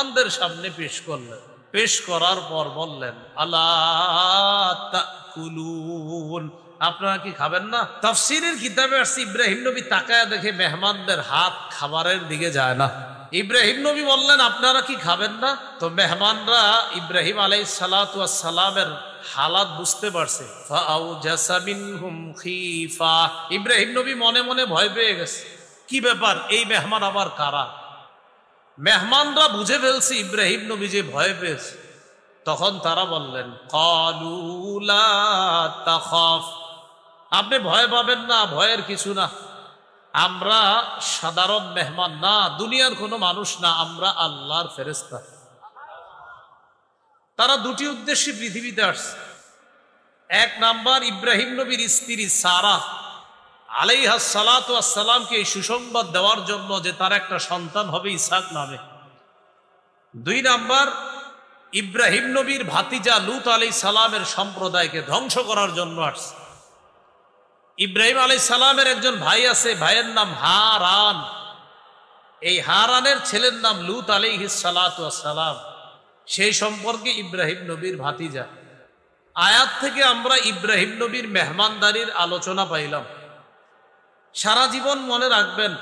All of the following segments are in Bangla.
মেহমানদের সামনে পেশ করলেন। পেশ করার পর বললেন, আলা তাকুলুন, আপনারা কি খাবেন না? তাফসীরের কিতাবে আসছে ইব্রাহিম নবী তাকায়া দেখে মেহমানদের হাত খাবারের দিকে যায় না। ইব্রাহিম নবী বললেন, আপনারা কি খাবেন না? তো মেহমানরা ইব্রাহিম আলাইহিস সালাতু ওয়াস সালামের হালাত বুঝতে পারছে। ফাআউজাসা মিনহুম খীফা, ইব্রাহিম নবী মনে মনে ভয় পেয়ে গেছে। কি ব্যাপার, এই মেহমান আবার কারা? মেহমানরা বুঝে ফেলছে ইব্রাহিম নবী যে ভয় পেয়েছে। তখন তারা বললেন, ক্বালু লা তাখাফ, আপনি ভয় পাবেন না, ভয়ের কিছু না, আমরা সাধারণ মেহমান না, দুনিয়ার কোনো মানুষ না, আমরা আল্লাহর ফেরেশতা। তারা দুটি উদ্দেশ্যে পৃথিবীতে আসছে। এক নাম্বার, ইব্রাহিম নবীর স্ত্রী সারা আলাইহাস সালাতু ওয়াস সালামকে এই সুসংবাদ দেওয়ার জন্য যে তার একটা সন্তান হবে ইসহাক নামে। দুই নাম্বার, ইব্রাহিম নবীর ভাতিজা লূত আলাইহিস সালামের সম্প্রদায়কে ধ্বংস করার জন্য আসছে। ইব্রাহিম আলাইহিস সালামের একজন ভাই আছে, ভাইয়ের নাম হারান। এই হারানের ছেলের নাম লূত আলাইহিস সালাতু ওয়াস সালাম, সেই সম্পর্কে ইব্রাহিম নবীর ভাতিজা। আয়াত থেকে আমরা ইব্রাহিম নবীর মেহমানদারির আলোচনা পাইলাম। সারা জীবন মনে রাখবেন,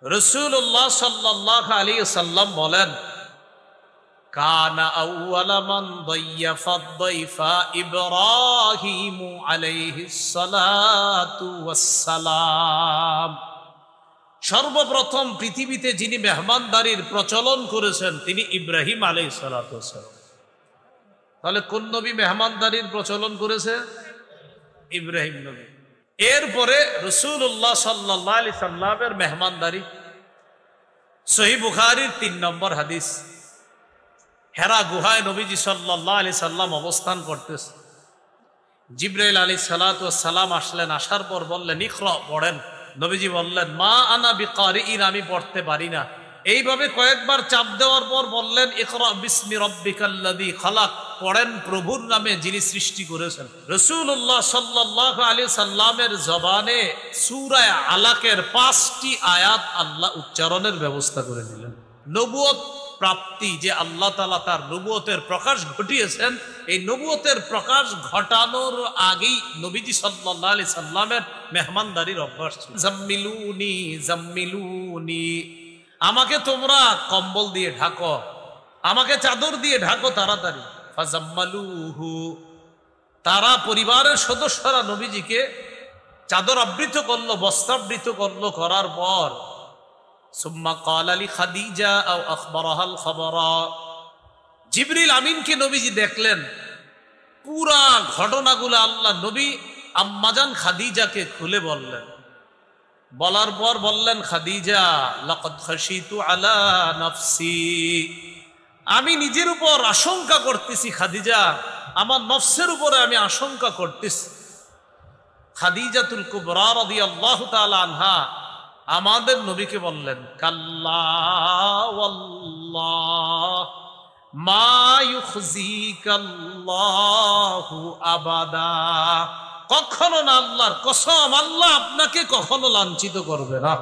রাসূলুল্লাহ সাল্লাল্লাহু আলাইহি ওয়াসাল্লাম বলেন, কানা আউওয়ালা মান দাইয়াফা দাইফা ইব্রাহিম আলাইহিস সালাতু ওয়াস সালাম। সর্বপ্রথম পৃথিবীতে যিনি মেহমানদারির প্রচলন করেছেন তিনি ইব্রাহিম আলাইহিস সালাতু ওয়াস সালাম। তাহলে কোন নবী মেহমানদারির প্রচলন করেছে? ইব্রাহিম নবী। এরপরে রাসূলুল্লাহ সাল্লাল্লাহু আলাইহি সাল্লামের মেহমানদারি। সহিহ বুখারীর 3 নম্বর হাদিস। হেরা গুহায় নবীজি সাল্লাল্লাহু আলাইহি সাল্লাম অবস্থান করতেছে। জিবরাইল আলাইহিস সালাতু ওয়াস সালাম আসলেন। আসার পর বললেন, ইকরা, পড়েন। নবীজি বললেন, মা আনা বিকারিইন, আমি পড়তে পারি না। এইভাবে কয়েকবার চাপ দেওয়ার পর বললেন, ইকরা বিসমি রাব্বিকাল্লাযী খালাক, পড়েন প্রভুর নামে যিনি সৃষ্টি করেছেন। রাসূলুল্লাহ সাল্লাল্লাহু আলাইহি সাল্লামের জবানে সূরা আলাকের 5টি আয়াত আল্লাহ উচ্চারণের ব্যবস্থা করে দিলেন। নবুয়ত প্রাপ্তি, যে আল্লাহ তাআলা তার নবুয়তের প্রকাশ ঘটিয়েছেন, এই নবুয়তের প্রকাশ ঘটানোর আগেই নবীজি সাল্লাল্লাহু আলাইহি সাল্লামের মেহমানদারির অভ্যাস ছিল। জাম্মিলুনি জাম্মিলুনি, আমাকে তোমরা কম্বল দিয়ে ঢাকো, আমাকে চাদর দিয়ে ঢাকো তাড়াতাড়ি। ফাজাম্মালুহু, তারা পরিবারের সদস্যরা নবীজিকে চাদর আবৃত করলো, বস্ত্রাবৃত করলো। করার পর সুম্মা ক্বালা লি খাদিজা আও আখবারাহাল খাবারা, জিবরিল আমিনকে নবীজি দেখলেন। পুরা ঘটনাগুলো আল্লাহ নবী আম্মাজান খাদিজাকে খুলে বললেন। বলার পর বললেন, খাদিজা লাকাদ খাশিতু আলা নাফসি, আমি নিজের উপর আশঙ্কা করতেছি খাদিজা, আমার নফসের উপরে আমি আশঙ্কা করতেছি। খাদিজাতুল কুবরা রাদিয়াল্লাহু তাআলা আনহা আমাদের নবীকে বললেন, কাল্লা ওয়াল্লাহ মা ইউখজিকাল্লাহু আবাদা, কখনো না, আল্লাহর কসম, আল্লাহ আপনাকে কখনো লাঞ্ছিত করবে না।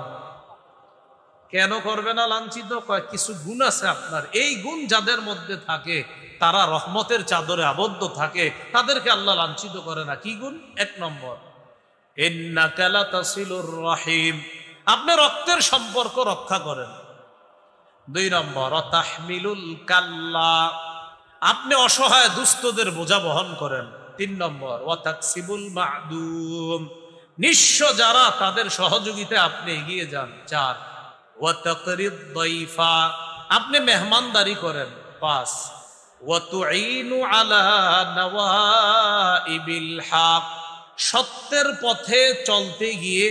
কেন করবে না লাঞ্ছিত? কিছু গুণ আছে আপনার, এই গুণ যাদের মধ্যে থাকে তারা রহমতের চাদরে আবদ্ধ থাকে, তাদেরকে আল্লাহ লাঞ্ছিত করে না। কি গুণ? 1 নম্বর, ইন্নাকা লাতাসিলুর রাহিম, আপনি রক্তের সম্পর্ক রক্ষা করেন। 2 নম্বর, তাহমিলুল কাল্লা, আপনি অসহায় দুস্থদের বোঝা বহন করেন। 3 নম্বর, ওয়াতাকসিবুল মা'দুম, নিঃস্ব যারা তাদের সহযোগিতায় আপনি এগিয়ে যান। 4, ওয়াতাকরিদ দাইফা, আপনি মেহমানদারি করেন। 5, ওয়াতুঈনু আলা নওয়াইবিল হক, সত্যের পথে চলতে গিয়ে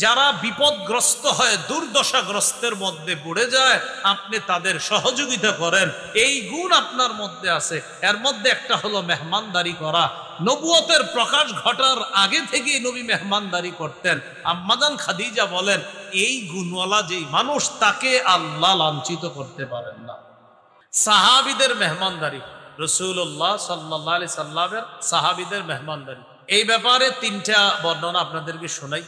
যারা বিপদগ্রস্ত হয়, দুর্দশাগ্রস্তের মধ্যে পড়ে যায়, আপনি তাদের সহযোগিতা করেন। এই গুণ আপনার মধ্যে আছে। এর মধ্যে একটা হলো মেহমানদারি করা। নবুয়তের প্রকাশ ঘটার আগে থেকেই নবী মেহমানদারি করতেন। আম্মাজান খাদিজা বলেন, এই গুণওয়ালা যেই মানুষ, তাকে আল্লাহ লাঞ্ছিত করতে পারেন না। সাহাবীদের মেহমানদারি, রাসূলুল্লাহ সাল্লাল্লাহু আলাইহি সাল্লামের সাহাবীদের মেহমানদারি, এই ব্যাপারে 3টা বর্ণনা আপনাদেরকে শোনাই।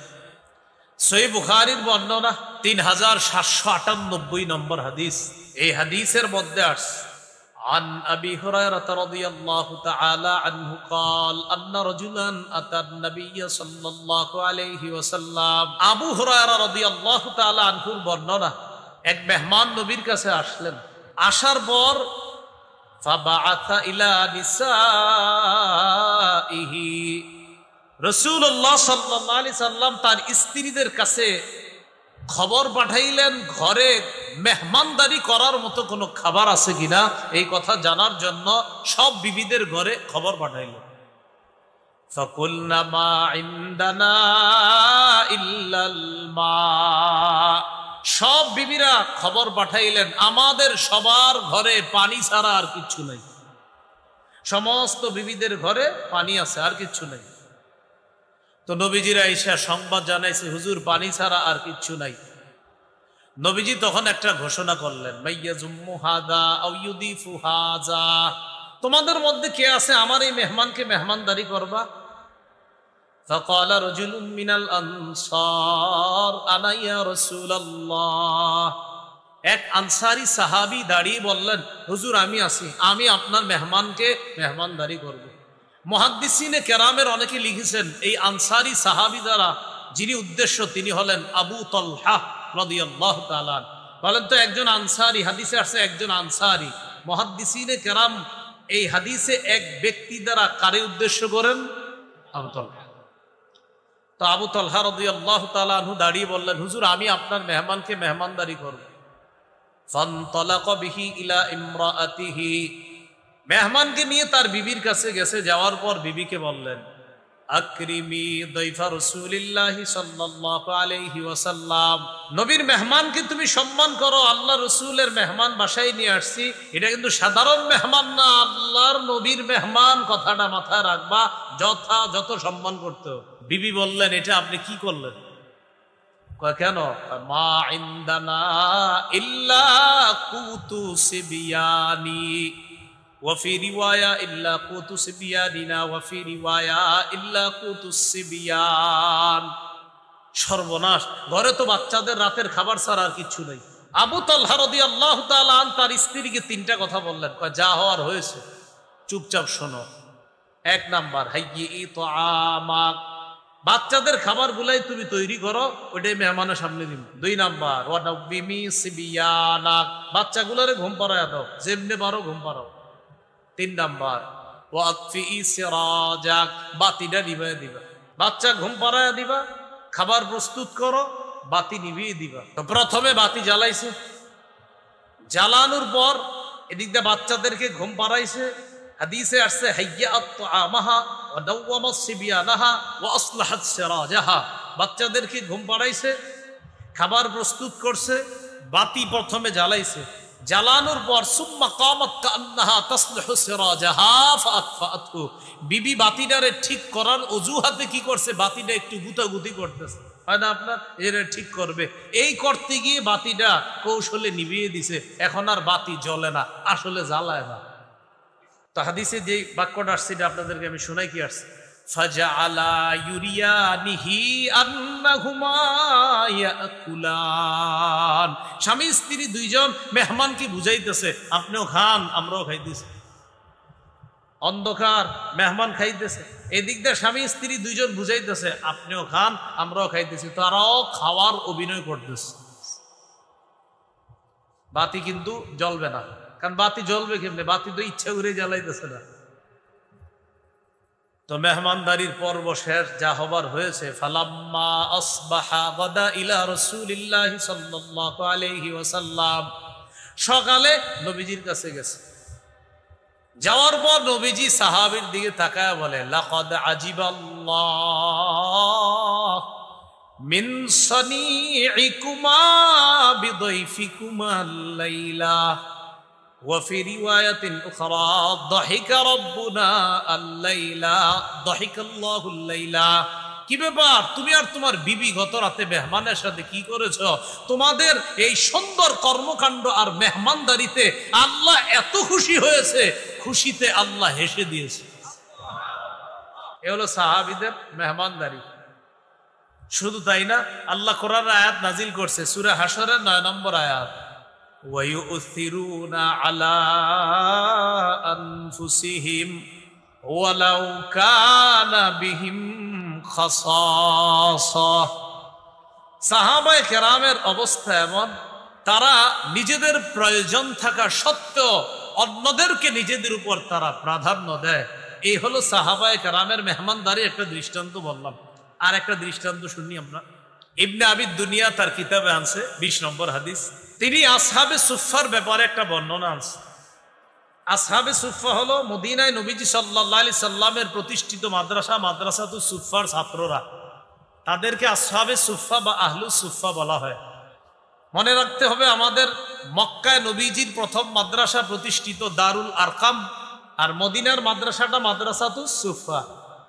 সহিহ বুখারীর বর্ণনা 3798 নম্বর হাদিস। এই হাদিসের মধ্যে আসছে عن أبي هريرة رضي الله تعالى عنه قال أن رجلا أتى النبي صلى الله عليه وسلم আবু হুরায়রা রাদিয়াল্লাহু তাআলা আনহুর বর্ণনা, এক মেহমান নবীর কাছে আসলেন। আসার পর فبعث إلى نسائه, রাসূলুল্লাহ সাল্লাল্লাহু আলাইহি সাল্লাম তার স্ত্রীদের কাছে খবর পাঠাইলেন ঘরে মেহমানদারি করার মতো কোনো খাবার আছে কিনা এই কথা জানার জন্য সব বিবিদের ঘরে খবর পাঠাইলেন। ফাকুলনা মা ইনদানা ইল্লাল মা, সব বিবিরা খবর পাঠাইলেন আমাদের সবার ঘরে পানি ছাড়া আর কিচ্ছু নাই। সমস্ত বিবিদের ঘরে পানি আছে, আর কিচ্ছু নাই। তো নবীজিরা আইসা সংবাদ জানাইছে হুজুর পানি ছাড়া আর কিচ্ছু নাই। নবীজি তখন একটা ঘোষণা করলেন, মাইয়াজুম্মু হাদা আও ইউদিফু হাযা, তোমাদের মধ্যে কে আছে আমার এই মেহমানকে মেহমানদারি করবা? ফাকালা রাজুলুম মিনাল আনসার আনা ইয়া রাসূলুল্লাহ, এক আনসারী সাহাবী দাঁড়িয়ে বললেন হুজুর আমি আছি, আমি আপনার মেহমানকে মেহমানদারি করব। মুহাদ্দিসিনে কেরামের অনেকে লিখেছেন এই আনসারী সাহাবী দ্বারা যিনি উদ্দেশ্য তিনি হলেন আবু তালহা রাদিয়াল্লাহু তাআলা। বলেন তো একজন আনসারী, হাদিসে আসছে একজন আনসারী। মুহাদ্দিসিনে কেরাম এই হাদিসে এক ব্যক্তি দ্বারা কারে উদ্দেশ্য করেন? আবু তালহা। তো আবু তালহা রাদিয়াল্লাহু তাআলা আনহু দাঁড়িয়ে বললেন হুজুর আমি আপনার মেহমানকে মেহমানদারি করব। ফানতালাকা বিহি ইলা ইমরাআতিহি, মেহমানকে নিয়ে তার বিবির কাছে গেছে। যাওয়ার পর বিবিকে বললেন আকরিমি দাইফা রাসূলিল্লাহি সাল্লাল্লাহু আলাইহি ওয়াসাল্লাম, নবীর মেহমানকে তুমি সম্মান করো, আল্লাহ রাসূলের মেহমান বাসায় নিয়ে আসছি, এটা কিন্তু সাধারণ মেহমান না, আল্লাহর নবীর মেহমান, কথাটা মাথায় রাখবা, যথাযথ সম্মান করতে হবে। বিবি বললেন এটা আপনি কি করলেন? কেন? মা ইনদানা ইল্লা কুতু সিবিয়ানি ওয়াফি রিওয়ায়া ইল্লা কুতু সিবিয়ানিনা ওয়াফি রিওয়ায়া ইল্লা কুতু সিবিয়ান। সর্বনাশ, ঘরে তো বাচ্চাদের রাতের খাবার ছাড়া আর কিছু নেই। আবু তালহা রাদিয়াল্লাহু তাআলা আন তার স্ত্রীকে তিনটা কথা বললেন, যা হওয়ার হয়েছে চুপচাপ শোনো। এক নাম্বার হাইয়্যি তুআমাক, বাচ্চাদের খাবার গুলাই তুমি তৈরি করো, ওইটাই মেহমানের সামনে দিন। দুই নাম্বার ওয়ানাবিমি সিবিয়ানাক, বাচ্চাগুলোরে ঘুম পাড়ায় দাও, যেমনে পারো ঘুম পাড়াও। তিন নাম্বার ওয়াকফি সিরাজাক, বাতিটা নিভিয়ে দিবা, বাচ্চা ঘুম পাড়ায় দিবা, খাবার প্রস্তুত করো, বাতি নিভিয়ে দিবা। তো প্রথমে বাতি জ্বালাইছে, জ্বালানোর পর এদিক দিয়ে বাচ্চাদেরকে ঘুম পাড়াইছে। হাদিসে আসছে হাইয়াত তুআমাহা ওয়া দাওয়ামাস সিবিয়ানাহা ওয়া আসলাহাত সিরাজাহা, বাচ্চাদেরকে ঘুম পাড়াইছে, খাবার প্রস্তুত করছে, বাতি প্রথমে জ্বালাইছে, জ্বালানোর পর সুম্মা কামাত কান্নাহা তাসলিহু সিরাজাহা ফাআতফাআতহু, বিবি বাতিটারে ঠিক করার অজুহাতে কি করছে, বাতিটা একটু গুতাগুতি করতেছে, হয় না আপনার, এর ঠিক করবে, এই করতে গিয়ে বাতিটা কৌশলে নিভিয়ে দিছে, এখন আর বাতি জ্বলে না, আসলে জ্বালায় না। তো হাদিসে যে বাক্যটা আসছে এটা আপনাদেরকে আমি শোনাই কি আসছে, ফাজআলা ইউরিয়ানিহি আন্নাহুমা ইয়াকুলান, স্বামী স্ত্রী দুইজন মেহমানকে বুঝাইতেছে আপনিও খান আমরাও খাইতেছি। অন্ধকার, মেহমান খাইতেছে, এদিক দিয়ে স্বামী স্ত্রী দুইজন বুঝাইতেছে আপনিও খান আমরাও খাইতেছি, তারাও খাওয়ার অভিনয় করতেছে। বাতি কিন্তু জ্বলবে না, কারণ বাতি জ্বলবে কেমনে, বাতি তো ইচ্ছা করে জ্বালাইতেছে না। তো মেহমানদারির পর্ব শেষ, যা হবার হয়েছে। ফালাম্মা আসবাহা গাদা ইলা রাসূলিল্লাহি সাল্লাল্লাহু আলাইহি ওয়াসাল্লাম, সকালে নবীজির কাছে গেছে। যাওয়ার পর নবীজি সাহাবীর দিকে তাকায় বলে লাকাদ আজিবাল্লাহ মিন সানিইকুমা বিদাইফিকুমা আল-লাইলা ওয়া ফি রিওয়ায়াতিন উখরা দাহিকা রাব্বুনা আল-লাইলা দাহিকাল্লাহু আল-লাইলা। কি ব্যাপার, তুমি আর তোমার বিবি গত রাতে মেহমানের সাথে কি করেছো? তোমাদের এই সুন্দর কর্মকাণ্ড আর মেহমানদারিতে আল্লাহ এত খুশি হয়েছে, খুশিতে আল্লাহ হেসে দিয়েছে। এ হলো সাহাবীদের মেহমানদারি। শুধু তাই না, আল্লাহ কোরআনের আয়াত নাজিল করছে সূরা হাশরের 9 নম্বর আয়াত, ওয়ায়ুসিরুনা আলা আনফুসিহিম ওয়ালাউ কানা বিহিম খাসাসা। সাহাবায়ে কেরামের অবস্থা এমন, তারা নিজেদের প্রয়োজন থাকা সত্ত্বেও অন্যদেরকে নিজেদের উপর তারা প্রাধান্য দেয়। এই হলো সাহাবায়ে কেরামের মেহমানদারি একটা দৃষ্টান্ত বললাম। আর একটা দৃষ্টান্ত শুনি আমরা। ইবনে আবি দুনিয়া তার কিতাবে আনছে 20 নম্বর হাদিস, তিনি আসহাবে সুফফার ব্যাপারে একটা বর্ণনা আনছে। আসহাবে সুফফা হলো মদিনায় নবীজি সাল্লাল্লাহু আলাইহি সাল্লামের প্রতিষ্ঠিত মাদ্রাসা, মাদ্রাসাতুস সুফফার ছাত্ররা, তাদেরকে আসহাবে সুফফা বা আহলুস সুফফা বলা হয়। মনে রাখতে হবে, আমাদের মক্কায় নবীজির প্রথম মাদ্রাসা প্রতিষ্ঠিত দারুল আরকাম, আর মদিনার মাদ্রাসাটা মাদ্রাসাতুস সুফফা।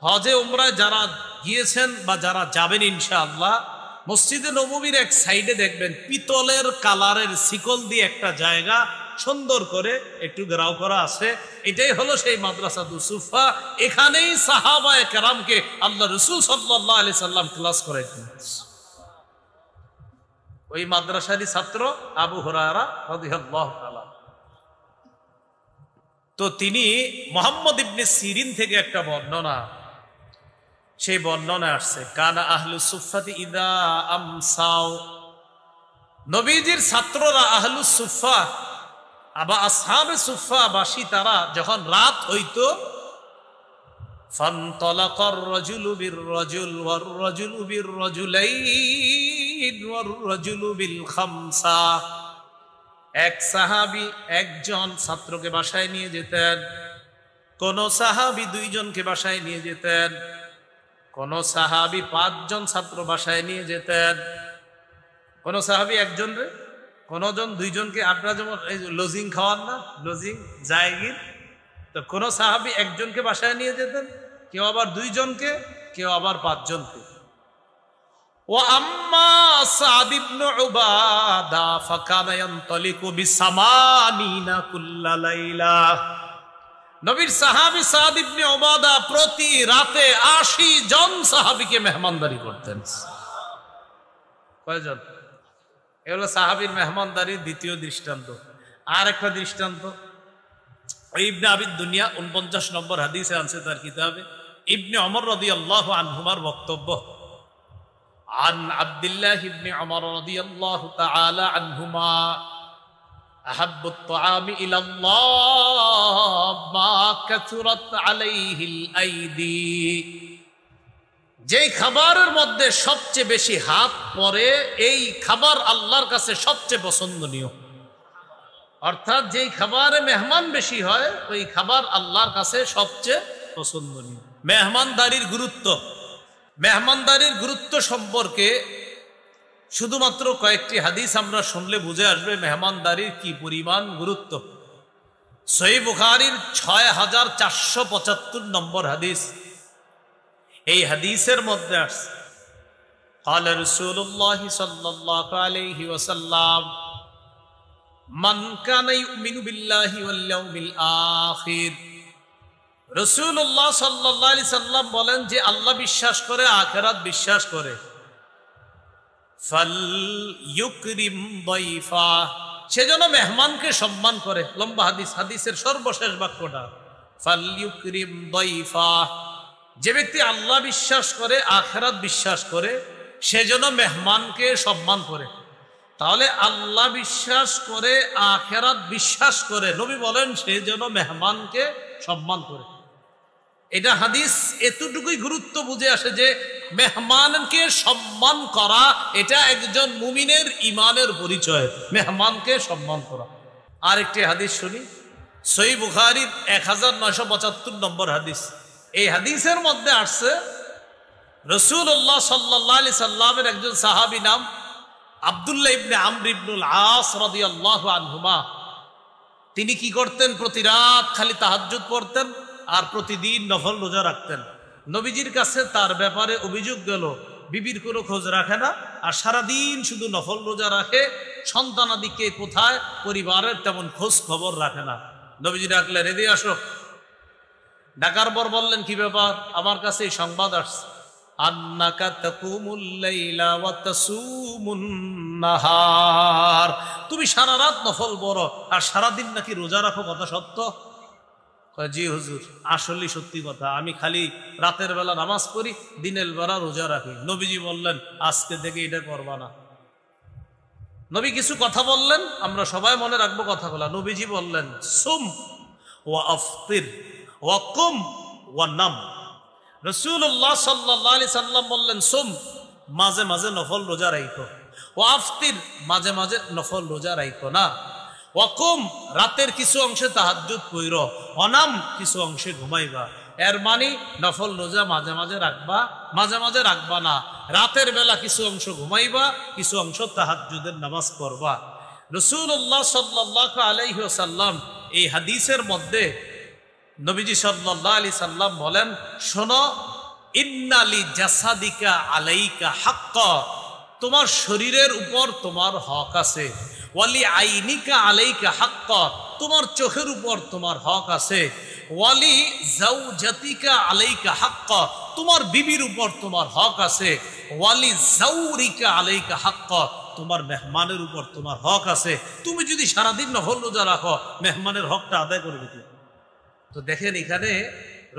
হজে উমরায় যারা গিয়েছেন বা যারা যাবেন ইনশাআল্লাহ, মসজিদে নববীর এক সাইডে দেখবেন পিতলের কালারের শিকল দিয়ে একটা জায়গা সুন্দর করে একটু ঘেরাও করা আছে। এটাই হলো সেই মাদ্রাসাতুস সুফফা। এখানেই সাহাবায়ে কেরামকে আল্লাহ রাসূল সাল্লাল্লাহু আলাইহি সাল্লাম ক্লাস করাইতেন। ওই মাদ্রাসারই ছাত্র আবু হুরায়রা রাদিয়াল্লাহু তাআলা। তো তিনি মুহাম্মদ ইবনে সিরিন থেকে একটা বর্ণনা, সেই বর্ণনা আসছে, কানা আহলুস সুফফাতি ইদা আমসাও, নবীজির ছাত্ররা আহলুস সুফফা আবা আসহাবে সুফফা বাসী, তারা যখন রাত হইতো, ফানতালাকার রাজুলু বির রাজুল ওয়ার রাজুলু বির রাজুলাইন ওয়ার রাজুলু বিল খামসা, এক সাহাবী একজন ছাত্রকে বাসায় নিয়ে যেতেন, কোন সাহাবী দুইজনকে বাসায় নিয়ে যেতেন, কোন সাহাবী 5 জন ছাত্র বাসায় নিয়ে যেতেন, কোন সাহাবী একজন রে, কোন জন 2 জনকে। আপনারা যেমন লজিং খাওয়ান না, লজিং জায়গির, তো কোন সাহাবী একজনকে বাসায় নিয়ে যেতেন, কেউ আবার 2 জনকে, কেউ আবার 5 জনকে। ও আম্মা সাদ ইবনে উবাদা ফাকানা ইয়ানতালিকু বিসামানিনা কুল্লা লাইলা, নবীর সাহাবী সাদ ইবনে উবাদা প্রতি রাতে 80 জন সাহাবীকে মেহমানদারি করতেন। কয়জন? এগুলো সাহাবীর মেহমানদারির দ্বিতীয় দৃষ্টান্ত। আর একটা দৃষ্টান্ত ইবনে আবি দুনিয়া 49 নম্বর হাদিসে আনছে তার কিতাবে, ইবনে ওমর রাদিয়াল্লাহু আনহুমার বক্তব্য, আন আব্দুল্লাহ ইবনে ওমর রাদিয়াল্লাহু তাআলা আনহুমা আহাব্বুত তুআমি ইলাল্লাহ মা কাসুরাত আলাইহিল আইদি, যেই খাবারের মধ্যে সবচেয়ে বেশি হাত পড়ে এই খাবার আল্লাহর কাছে সবচেয়ে পছন্দনীয়। অর্থাৎ যেই খাবারে মেহমান বেশি হয় ওই খাবার আল্লাহর কাছে সবচেয়ে পছন্দনীয়। মেহমানদারির গুরুত্ব, মেহমানদারির গুরুত্ব সম্পর্কে শুধুমাত্র কয়েকটি হাদিস আমরা শুনলে বুঝে আসবে মেহমানদারির কি পরিমাণ গুরুত্ব। সহিহ বুখারীর 6475 নম্বর হাদিস, এই হাদিসের মধ্যে আসছে, قال رسول الله صلى الله عليه وسلم من كان يؤمن بالله واليوم الآخر, রাসূলুল্লাহ সাল্লাল্লাহু আলাইহি সাল্লাম বলেন যে আল্লাহ বিশ্বাস করে, আখিরাত বিশ্বাস করে, ফাল ইউকরিম দাইফা, সেজন্য মেহমানকে সম্মান করে। লম্বা হাদিস, হাদিসের সর্বশেষ বাক্যটা ফাল ইউকরিম দাইফা, যে ব্যক্তি আল্লাহ বিশ্বাস করে, আখিরাত বিশ্বাস করে, সেজন্য মেহমানকে সম্মান করে। তাহলে আল্লাহ বিশ্বাস করে, আখিরাত বিশ্বাস করে, নবী বলেন সেজন্য মেহমানকে সম্মান করে। এটা হাদিস এতটুকুই গুরুত্ব বুঝে আসে যে মেহমানকে সম্মান করা এটা একজন মুমিনের ঈমানের পরিচয়, মেহমানকে সম্মান করা। আরেকটি হাদিস শুনি, সহিহ বুখারীর 1975 নম্বর হাদিস। এই হাদিসের মধ্যে আসছে রাসূলুল্লাহ সাল্লাল্লাহু আলাইহি সাল্লামের একজন সাহাবী নাম আব্দুল্লাহ ইবনে আমর ইবনুল আস রাদিয়াল্লাহু আনহুমা, তিনি কি করতেন? প্রতি রাত খালি তাহাজ্জুদ পড়তেন আর প্রতিদিন নফল রোজা রাখতেন। নবীজির কাছে তার ব্যাপারে অভিযোগ গেল, বিবির কোনো খোঁজ রাখে না আর সারাদিন শুধু নফল রোজা রাখে, সন্তানাদিকে কোথায়, পরিবারের তেমন খোঁজ খবর রাখে না। নবীজি ডাকলেন, এদিকে আসো। ডাকার পর বললেন, কি ব্যাপার? আমার কাছে এই সংবাদ আসছে আন্নাকা তাকুমুল লাইলা ওয়া তাসুমুন নাহার, তুমি সারা রাত নফল পড়ো আর সারা দিন নাকি রোজা রাখো, কথা সত্য? জি হুজুর, আসলে সত্যি কথা, আমি খালি রাতের বেলা নামাজ পড়ি, দিনের বেলা রোজা রাখি। নবীজি বললেন আজকে থেকে এটা করবা না। নবী কিছু কথা বললেন, আমরা সবাই মনে রাখবো কথাগুলা। নবীজি বললেন সুম ওয়া আফতির ওয়া কুম ওয়া নাম। রাসূলুল্লাহ সাল্লাল্লাহু আলাইহি সাল্লাম বললেন সুম, মাঝে মাঝে নফল রোজা রাখো, ওয়া আফতির, মাঝে মাঝে নফল রোজা রাখো না, ওয়া কুম, রাতের কিছু অংশে তাহাজ্জুদ পড়ো, অনাম, কিছু অংশে ঘুমাইবা। এর মানে নফল রোজা মাঝে মাঝে রাখবা, মাঝে মাঝে রাখবা না। রাতের বেলা কিছু অংশ ঘুমাইবা, কিছু অংশ তাহাজ্জুদের নামাজ পড়বা। রাসূলুল্লাহ সাল্লাল্লাহু আলাইহি ওয়াসাল্লাম এই হাদিসের মধ্যে নবীজি সাল্লাল্লাহু আলাইহি সাল্লাম বলেন, শোনো, ইন্নালি জাসাদিকা আলাইকা হাক্কা, তোমার শরীরের উপর তোমার হক আছে। ওয়ালি আইনিকা আলাইকা হাক্কা, তোমার চোখের উপর তোমার হক আছে। ওয়ালি জাওজাতিকা আলাইকা হাক্কা, তোমার বিবির উপর তোমার হক আছে। ওয়ালি জাওরিকা আলাইকা হাক্কা, তোমার মেহমানের উপর তোমার হক আছে। তুমি যদি সারাদিন নফল রোজা রাখো, মেহমানের হকটা আদায় করবে কি? তো দেখেন, এখানে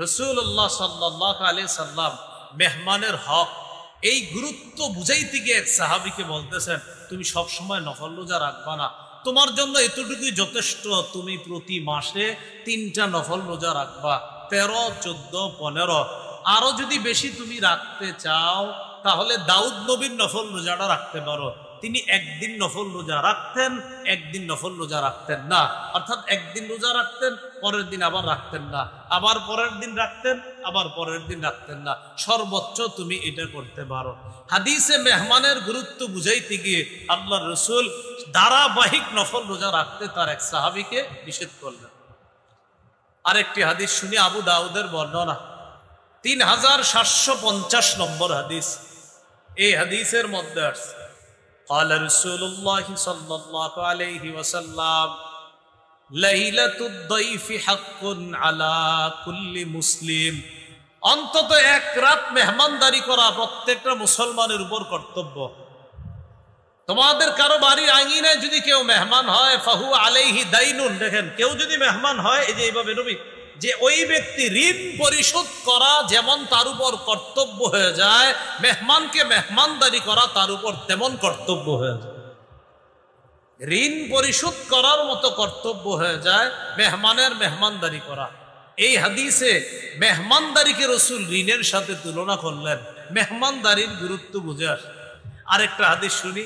রাসূলুল্লাহ সাল্লাল্লাহু আলাইহি সাল্লাম মেহমানের হক, এই গুরুত্ব বুঝাইতে গিয়ে এক সাহাবীকে বলতেছেন, তুমি সব সময় নফল রোজা রাখবা না, তোমার জন্য এতটুকুই যথেষ্ট, তুমি প্রতি মাসে 3টা নফল রোজা রাখবা, 13, 14, 15। আরো যদি বেশি তুমি রাখতে চাও তাহলে দাউদ নবীর নফল রোজাটা রাখতে পারো। তিনি একদিন নফল রোজা রাখতেন, একদিন নফল রোজা রাখতেন না, অর্থাৎ একদিন রোজা রাখতেন, পরের দিন আবার রাখতেন না, আবার পরের দিন রাখতেন, আবার পরের দিন রাখতেন না। সর্বোচ্চ তুমি এটা করতে পারো। হাদিসে মেহমানের গুরুত্ব বুঝাইতে গিয়ে আল্লাহর রাসূল ধারাবাহিক নফল রোজা রাখতে তার এক সাহাবীকে নিষেধ করলেন। আরেকটি হাদিস শুনি, আবু দাউদের বর্ণনা, 3750 নম্বর হাদিস। এই হাদিসের মধ্যে আছে, قال رسول الله صلى الله عليه وسلم ليلة الضيف حق على كل مسلم, অন্তত এক রাত মেহমানদারি করা প্রত্যেকটা মুসলমানের উপর কর্তব্য। তোমাদের কারো বাড়ির আঙিনায় যদি কেউ মেহমান হয়, ফাহু আলাইহি দাইনুন, দেখেন কেউ যদি মেহমান হয়, এই যে এইভাবে নবী, যে ওই ব্যক্তি ঋণ পরিশোধ করা যেমন তার উপর কর্তব্য হয়ে যায়, মেহমানকে মেহমানদারি করা তার উপর তেমন কর্তব্য হয়ে যায়। ঋণ পরিশোধ করার মতো কর্তব্য হয়ে যায় মেহমানের মেহমানদারি করা। এই হাদিসে মেহমানদারিকে রাসূল ঋণের সাথে তুলনা করলেন, মেহমানদারির গুরুত্ব বুঝে আসে। আরেকটা হাদিস শুনি,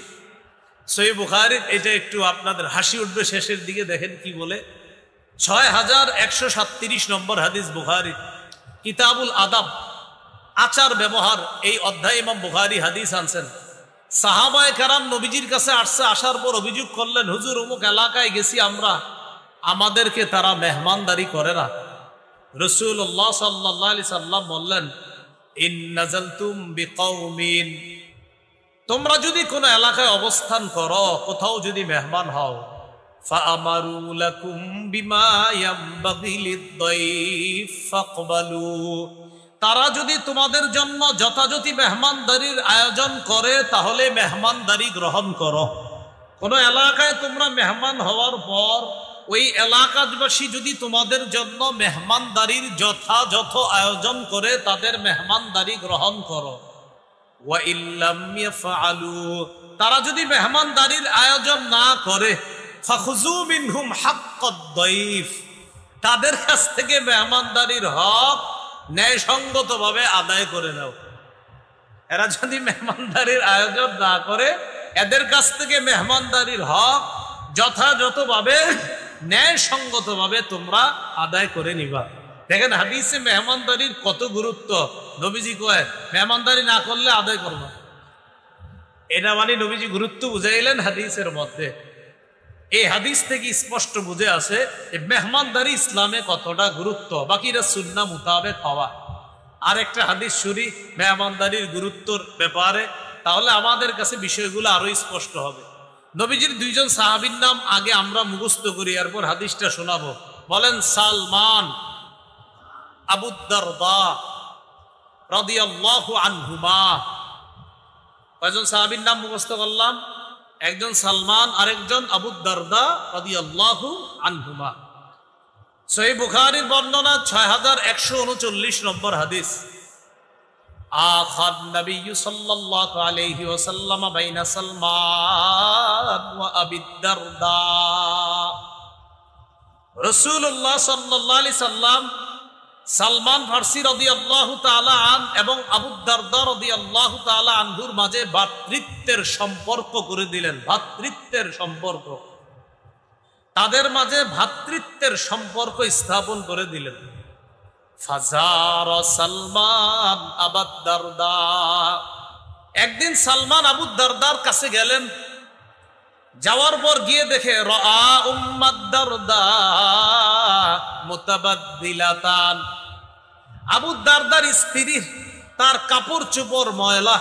সহিহ বুখারীর, এটা একটু আপনাদের হাসি উঠবে শেষের দিকে, দেখেন কি বলে। 6137 নম্বর হাদিস, বুখারী কিতাবুল আদাব, আচার ব্যবহার, এই অধ্যায় ইমাম বুখারী হাদিস আনছেন। সাহাবায়ে কেরাম নবীজির কাছে আসছে, আসার পর অভিযোগ করলেন, হুজুর অমুক এলাকায় গেছি আমরা, আমাদেরকে তারা মেহমানদারি করে না। রাসূলুল্লাহ সাল্লাল্লাহু আলাইহি সাল্লাম বললেন, ইন নাযালতুম বিকাউমিন, তোমরা যদি কোনো এলাকায় অবস্থান করো, কোথাও যদি মেহমান হও, ফাআমারু লাকুম বিমা ইয়ামবাগি লিদ-দাইফ ফাকবালু, তারা যদি তোমাদের জন্য যথাযথ মেহমানদারির আয়োজন করে তাহলে মেহমানদারি গ্রহণ করো। কোন এলাকায় তোমরা মেহমান হওয়ার পর ওই এলাকাবাসী যদি তোমাদের জন্য মেহমানদারির যথাযথ আয়োজন করে, তাদের মেহমানদারি গ্রহণ করো। ওয়া ইল্লাম ইয়াফআলু, তারা যদি মেহমানদারির আয়োজন না করে, ফাখুযু মিনহুম হাক্কাদ-দাইফ, তাদের কাছ থেকে মেহমানদারির হক ন্যায়সঙ্গতভাবে আদায় করে নাও। এরা যদি মেহমানদারির আয়োজন না করে, এদের কাছ থেকে মেহমানদারির হক যথাযথভাবে ন্যায়সঙ্গতভাবে তোমরা আদায় করে নিবা। দেখেন হাদিসে মেহমানদারির কত গুরুত্ব। নবীজি কয় মেহমানদারি না করলে আদায় করবা, এটা মানে নবীজি গুরুত্ব বুঝাইলেন হাদিসের মধ্যে। এই হাদিস থেকে স্পষ্ট বুঝে আছে যে মেহমানদারি ইসলামে কতটা গুরুত্ব, বাকিরা সুন্নাহ মোতাবেক হওয়া। আর একটা হাদিস শুনি মেহমানদারির গুরুত্বর ব্যাপারে, তাহলে আমাদের কাছে বিষয়গুলো আরো স্পষ্ট হবে। নবীজির 2 জন সাহাবীর নাম আগে আমরা মুখস্থ করি, এরপর হাদিসটা শোনাবো। বলেন সালমান, আবু দারদা, রাদিয়াল্লাহু আনহুমা। কয়জন সাহাবীর নাম মুখস্থ করলাম? একজন সালমান, আরেকজন আবু দারদা রাদিয়াল্লাহু আনহুমা। সহিহ বুখারীর বর্ণনা 6139 নম্বর হাদিস। আখাদ নবী সাল্লাল্লাহু আলাইহি ওয়াসাল্লাম বাইনা সালমান ওয়া আবি দারদা। রাসূলুল্লাহ সাল্লাল্লাহু আলাইহি সাল্লাম সালমান ফারসি রাদিয়াল্লাহু তাআলা আন এবং আবু দারদা রাদিয়াল্লাহু তাআলা আনহুর মাঝে ভ্রাতৃত্বের সম্পর্ক করে দিলেন। ভ্রাতৃত্বের সম্পর্ক, তাদের মাঝে ভ্রাতৃত্বের সম্পর্ক স্থাপন করে দিলেন। ফাজার সালমান আবু দারদা। একদিন সালমান আবু দারদার কাছে গেলেন। যাওয়ার পর গিয়ে দেখে রাআ উম্মাদ দারদা মুতাবাদদিলাতান। আবু দারদার স্ত্রী, তার কাপড় চোপড় ময়লা।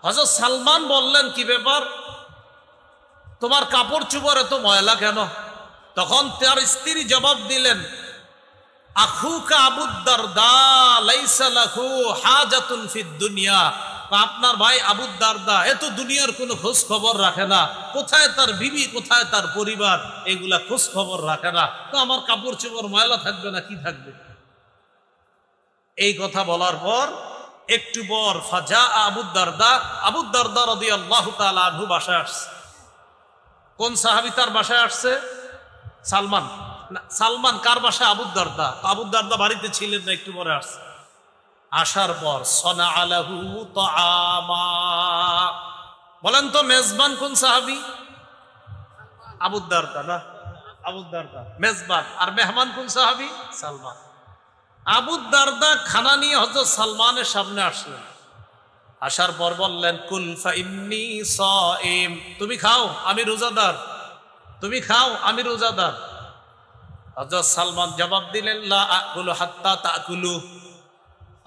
হযরত সালমান বললেন, কি ব্যাপার, তোমার কাপড় চোপড় এত ময়লা কেন? তখন তার স্ত্রী জবাব দিলেন, আখুকা আবু দারদা লাইসা লাহু হাজাতুন ফিদ দুনিয়া। আপনার ভাই আবু দারদা এত দুনিয়ার কোনো খোঁজ খবর রাখে না, কোথায় তার বিবি, কোথায় তার পরিবার, এগুলা খোঁজ খবর রাখে না, তো আমার কাপড় চোপড় ময়লা থাকবে না কি থাকবে? এই কথা বলার পর একটু পর ফাজা আবু দারদা রাদিয়াল্লাহু তাআলা আনহু বাসায় আসছে। কোন সাহাবী তার বাসায় আসছে? সালমান। সালমান কার বাসায়? আবু দারদা। আবু দারদা বাড়িতে ছিলেন না, একটু পরে আসছে। আসার পর সনা আলাহু তাআমা। বলেন তো মেজবান কোন সাহাবী? আবু দারদা না? আবু দারদা মেজবান, আর মেহমান কোন সাহাবী? সালমান। আবু দারদা খানা নিয়ে হযরত সালমানের সামনে আসলেন। আসার পর বললেন, কুল ফাইন্নী সাইম। তুমি খাও, আমি রোজাদার। তুমি খাও, আমি রোজাদার। হযরত সালমান জবাব দিলেন, লা আকুলু হাত্তা তাকুলু।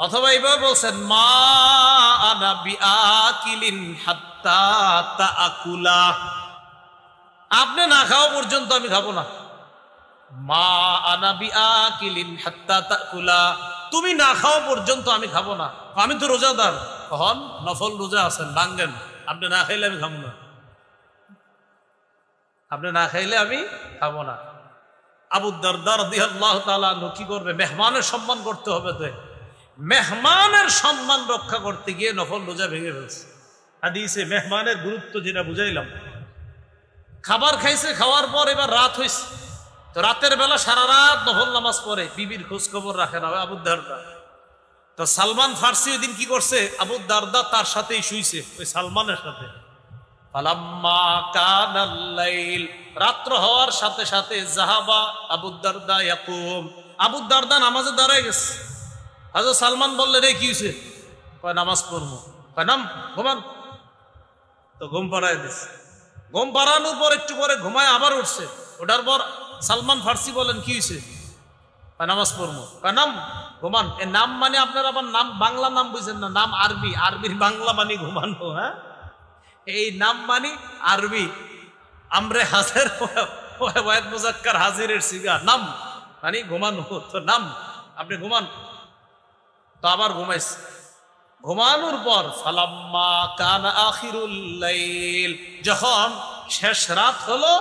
অথবা এইভাবে বলছেন, মা আনা বিআকিলিন হাত্তা তাকুলা। আপনি না খাওয়া পর্যন্ত আমি খাবো না। মা আনা বিআকিলিন হাত্তা তাকুলা। তুমি না খাওয়া পর্যন্ত আমি খাবো না। আমি তো রোজাদার। কখন? নফল রোজা আছেন, ভাঙ্গেন। আপনি না খাইলে আমি খাবো না। আপনি না খাইলে আমি খাবো না। আবু দারদা রাদিয়াল্লাহু তাআলা আনহু কি করবে? মেহমানের সম্মান করতে হবে। তো মেহমানের সম্মান রক্ষা করতে গিয়ে নফল রোজা ভেঙে ফেলছে। হাদিসে মেহমানের গুরুত্ব যেটা বুঝাইলাম। খাবার খাইছে, খাওয়ার পর এবার রাত হয়েছে, তো রাতের বেলা সারা রাত নফল নামাজ পড়ে, বিবির খোঁজ খবর রাখে না আবু দারদা। তো সালমান ফারসি ওই দিন কি করছে? আবু দারদা তার সাথেই শুইছে, ওই সালমানের সাথে। ফালাম্মা কানাল লাইল, রাত্র হওয়ার সাথে সাথে জাহাবা আবু দারদা ইয়াকুম। আবু দারদা নামাজে দাঁড়ায় গেছে। হযরত সালমান বললেন, এই কি হয়েছে? কয় নামাজ পড়বো। কয় নাম, ঘুমান। তো ঘুম পাড়ায় দিছে। ঘুম পাড়ানোর পর একটু পরে ঘুমায় আবার উঠছে। ওঠার পর সালমান ফারসি বলেন, কি হয়েছে? কয় নামাজ পড়বো। কয় নাম, ঘুমান। এ নাম মানে আপনার আবার নাম বাংলা নাম বুঝেন না, নাম আরবি। আরবির বাংলা মানে ঘুমানো। হ্যাঁ, এই নাম মানে আরবি। আমরে হাজির ওয়াহিদ মুজাক্কার হাজিরের সিগা। নাম মানে ঘুমানো। তো নাম, আপনি ঘুমান। তো আবার ঘুমাইছে। ঘুমানোর পর ফালাম্মা কানা আখিরুল লাইল, যখন শেষ রাত হলো,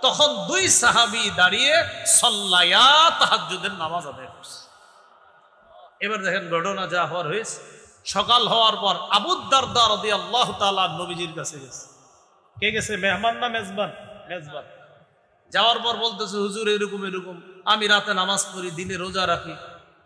তখন দুই সাহাবী দাঁড়িয়ে সাল্লায়া তাহাজ্জুদের নামাজ আদায় করছে। এবার দেখেন ঘটনা যা হওয়ার হয়েছে। সকাল হওয়ার পর আবু দারদা রাদিয়াল্লাহু তাআলা নবীজির কাছে গেছে। কে গেছে? মেহমান না মেজবান? মেজবান। যাওয়ার পর বলতেছে, হুজুর এরকম এরকম, আমি রাতে নামাজ পড়ি, দিনে রোজা রাখি।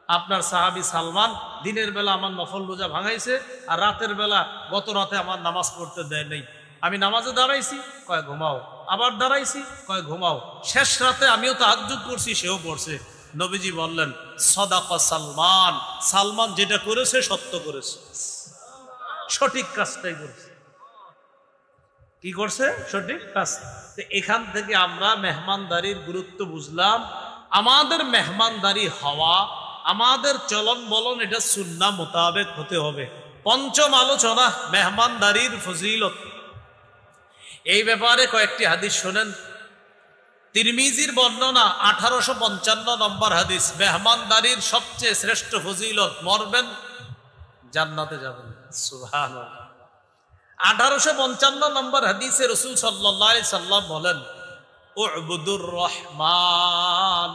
আপনার সাহাবী সালমান দিনের বেলা আমার নফল রোজা ভাঙাইছে, আর রাতের বেলা গত রাতে আমার নামাজ পড়তে দেয় নাই। আমি নামাজে দাঁড়াইছি, কয় ঘুমাও। আবার দাঁড়াইছি, কয় ঘুমাও। শেষ রাতে আমিও তাহাজ্জুদ করছি, সেও পড়ছে। নবীজি বললেন, সাদাকা সালমান। সালমান যেটা করেছে সত্য করেছে, সঠিক কাজটাই করেছে। কি করছে? সঠিক কাজ। এখান থেকে আমরা মেহমানদারির গুরুত্ব বুঝলাম। আমাদের মেহমানদারি হওয়া, আমাদের চলন বলন, এটা সুন্নাহ মোতাবেক হতে হবে। পঞ্চম আলোচনা, মেহমানদারির ফজিলত। এই ব্যাপারে কয়েকটি হাদিস শোনেন। তিরমিজির বর্ণনা 1855 নম্বর হাদিস। মেহমানদারির সবচেয়ে শ্রেষ্ঠ ফজিলত, মরবেন জান্নাতে যাবেন। সুবহানাল্লাহ। 1855 নম্বর হাদিসে রাসূল সাল্লাল্লাহু আলাইহি সাল্লাম বলেন, উ'বুদুর রহমান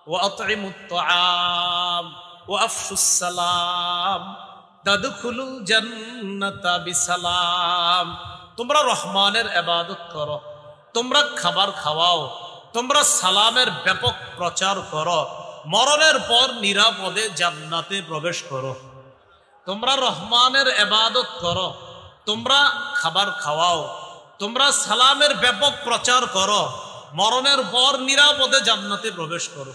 ওয়া আত'ইমুত তা'আম ওয়া আফশুস সালাম তাদখুলুল জান্নাতা বিসালাম। তোমরা রহমানের ইবাদত করো, তোমরা খাবার খাওয়াও, তোমরা সালামের ব্যাপক প্রচার করো, মরণের পর নিরাপদে জান্নাতে প্রবেশ করো। তোমরা রহমানের ইবাদত করো, তোমরা খাবার খাওয়াও, তোমরা সালামের ব্যাপক প্রচার করো, মরণের পর নিরাপদে জান্নাতে প্রবেশ করো।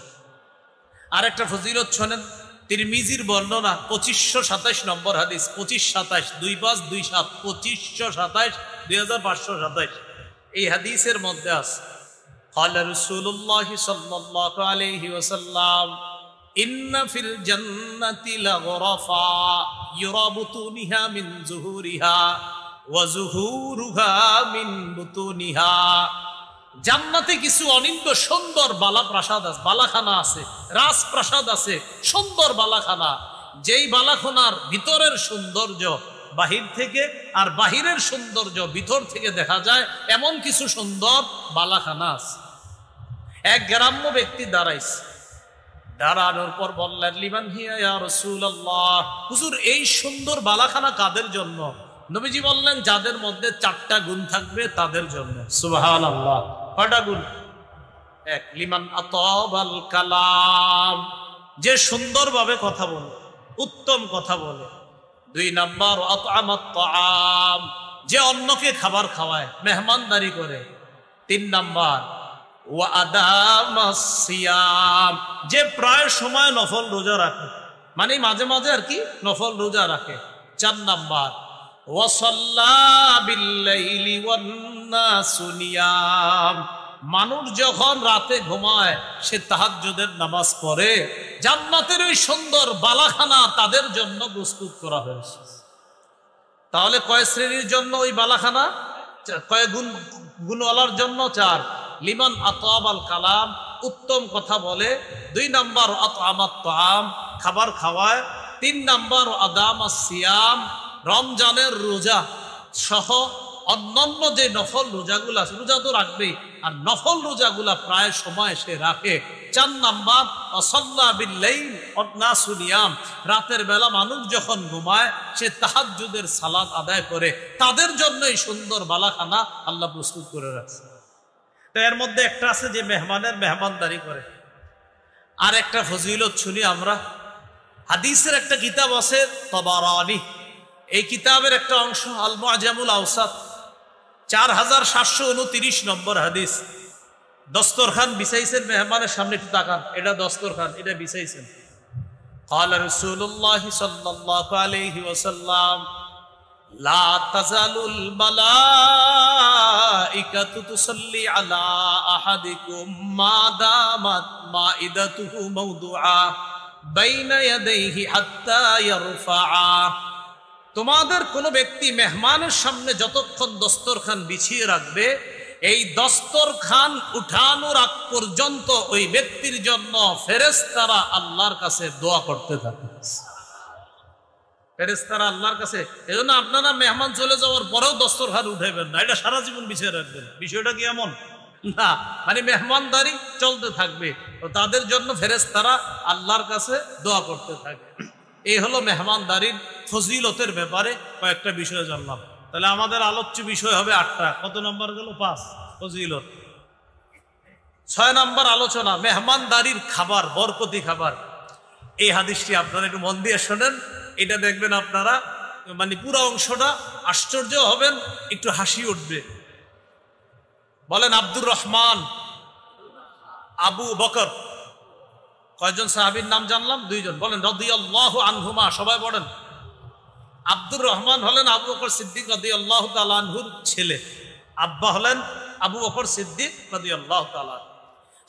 আর একটা ফজিলত শোনেন, তিরমিজির বর্ণনা 2527 নম্বর হাদিস, 2527 2527 2527 2527 এই হাদিসের মধ্যে আছে, قال رسول الله صلى الله عليه وسلم إن في الجنة لغرفا يرى بطونها من ظهورها وظهورها من بطونها। জান্নাতে কিছু অনিন্দ সুন্দর বালাপ্রাসাদ আছে, বালাখানা আছে, রাজপ্রাসাদ আছে, সুন্দর বালাখানা, যেই বালাখানার ভিতরের সৌন্দর্য বাহির থেকে আর বাহিরের সৌন্দর্য ভিতর থেকে দেখা যায়, এমন কিছু সুন্দর বালাখানা আছে। এক গ্রাম্য ব্যক্তি দাঁড়াইছে, দাঁড়ানোর পর বললেন, লিমান হিয়া ইয়া রাসূলুল্লাহ, হুজুর এই সুন্দর বালাখানা কাদের জন্য? নবীজি বললেন, যাদের মধ্যে 4টা গুণ থাকবে তাদের জন্য। সুবহানাল্লাহ। কয়টা গুণ? এক, লিমান আতাবাল কালাম, যে সুন্দরভাবে কথা বলে, উত্তম কথা বলে। 2 নাম্বার আত'আমাত তা'আম, যে অন্যকে খাবার খাওয়ায়, মেহমানদারি করে। 3 নাম্বার ওয়া আদামাস সিয়াম, যে প্রায় সময় নফল রোজা রাখে, মানে মাঝে মাঝে আর কি নফল রোজা রাখে। 4 নাম্বার ওয়া সাল্লা বিল লাইলি ওয়ান নাসু নিয়াম, মানুষ যখন রাতে ঘুমায় সে তাহাজ্জুদের নামাজ পড়ে। জান্নাতের ওই সুন্দর বালাখানা তাদের জন্য প্রস্তুত করা হয়েছে। তাহলে কয় শ্রেণীর জন্য ওই বালাখানা? কয় গুণওয়ালার জন্য? 4। লিমান আতাবাল কালাম, উত্তম কথা বলে। 2 নাম্বার আত'আমাত তা'আম, খাবার খাওয়ায়। 3 নাম্বার আদামাস সিয়াম, রমজানের রোজা সহ অন্যান্য যে নফল রোজাগুলো আছে, রোজা তো রাখবেই, আর নফল রোজাগুলা প্রায় সময় সে রাখে। 4 নাম্বার সাল্লা বিল লাইল ওয়ান নাসু নিয়াম, রাতের বেলা মানুষ যখন ঘুমায় সে তাহাজ্জুদের সালাত আদায় করে। তাদের জন্য এই সুন্দর বালাখানা আল্লাহ প্রস্তুত করে রাখছে। তো এর মধ্যে একটা আছে যে মেহমানের মেহমানদারি করে। আর একটা ফজিলত শুনি আমরা, হাদিসের একটা কিতাব আছে তাবারানী, এই কিতাবের একটা অংশ আল মুআজামুল আওসাত, 4729 নম্বর হাদিস। দস্তরখান বিছাইছেন মেহমানের সামনে, একটু তাকান, এটা দস্তরখান, এটা বিছাইছেন। قال رسول الله صلى الله عليه وسلم لا تزال الملائكة تصلي على أحدكم ما دامت مائدته موضوعا بين يديه حتى يرفعا। তোমাদের কোন ব্যক্তি মেহমানের সামনে যতক্ষণ দস্তরখান বিছিয়ে রাখবে, এই দস্তরখান উঠানোর আগ পর্যন্ত ওই ব্যক্তির জন্য ফেরেশতারা আল্লাহর কাছে দোয়া করতে থাকে। ফেরেশতারা আল্লাহর কাছে, এজন্য আপনারা মেহমান চলে যাওয়ার পরেও দস্তরখান উঠাইবেন না, এটা সারা জীবন বিছিয়ে রাখবেন। বিষয়টা কি এমন না, মানে মেহমানদারি চলতে থাকবে, তো তাদের জন্য ফেরেশতারা আল্লাহর কাছে দোয়া করতে থাকে। এই হলো মেহমানদারির ফজিলতের ব্যাপারে কয়েকটা বিষয় জানলাম। তাহলে আমাদের আলোচ্য বিষয় হবে 8টা। কত নম্বর গেল? 5 ফজিলত। 6 নম্বর আলোচনা, মেহমানদারির খাবার, বরকতি খাবার। এই হাদিসটি আপনারা একটু মন দিয়ে শোনেন, এটা দেখবেন আপনারা মানে পুরো অংশটা আশ্চর্য হবেন, একটু হাসি উঠবে। বলেন আব্দুর রহমান, আবু বকর, কয়জন সাহাবীর নাম জানলাম? 2 জন। বলেন রাদিয়াল্লাহু আনহুমা, সবাই বলেন। আব্দুর রহমান হলেন আবু বকর সিদ্দিক রাদিয়াল্লাহু তাআলা আনহুর ছেলে, আব্বা হলেন আবু বকর সিদ্দিক রাদিয়াল্লাহু তাআলা।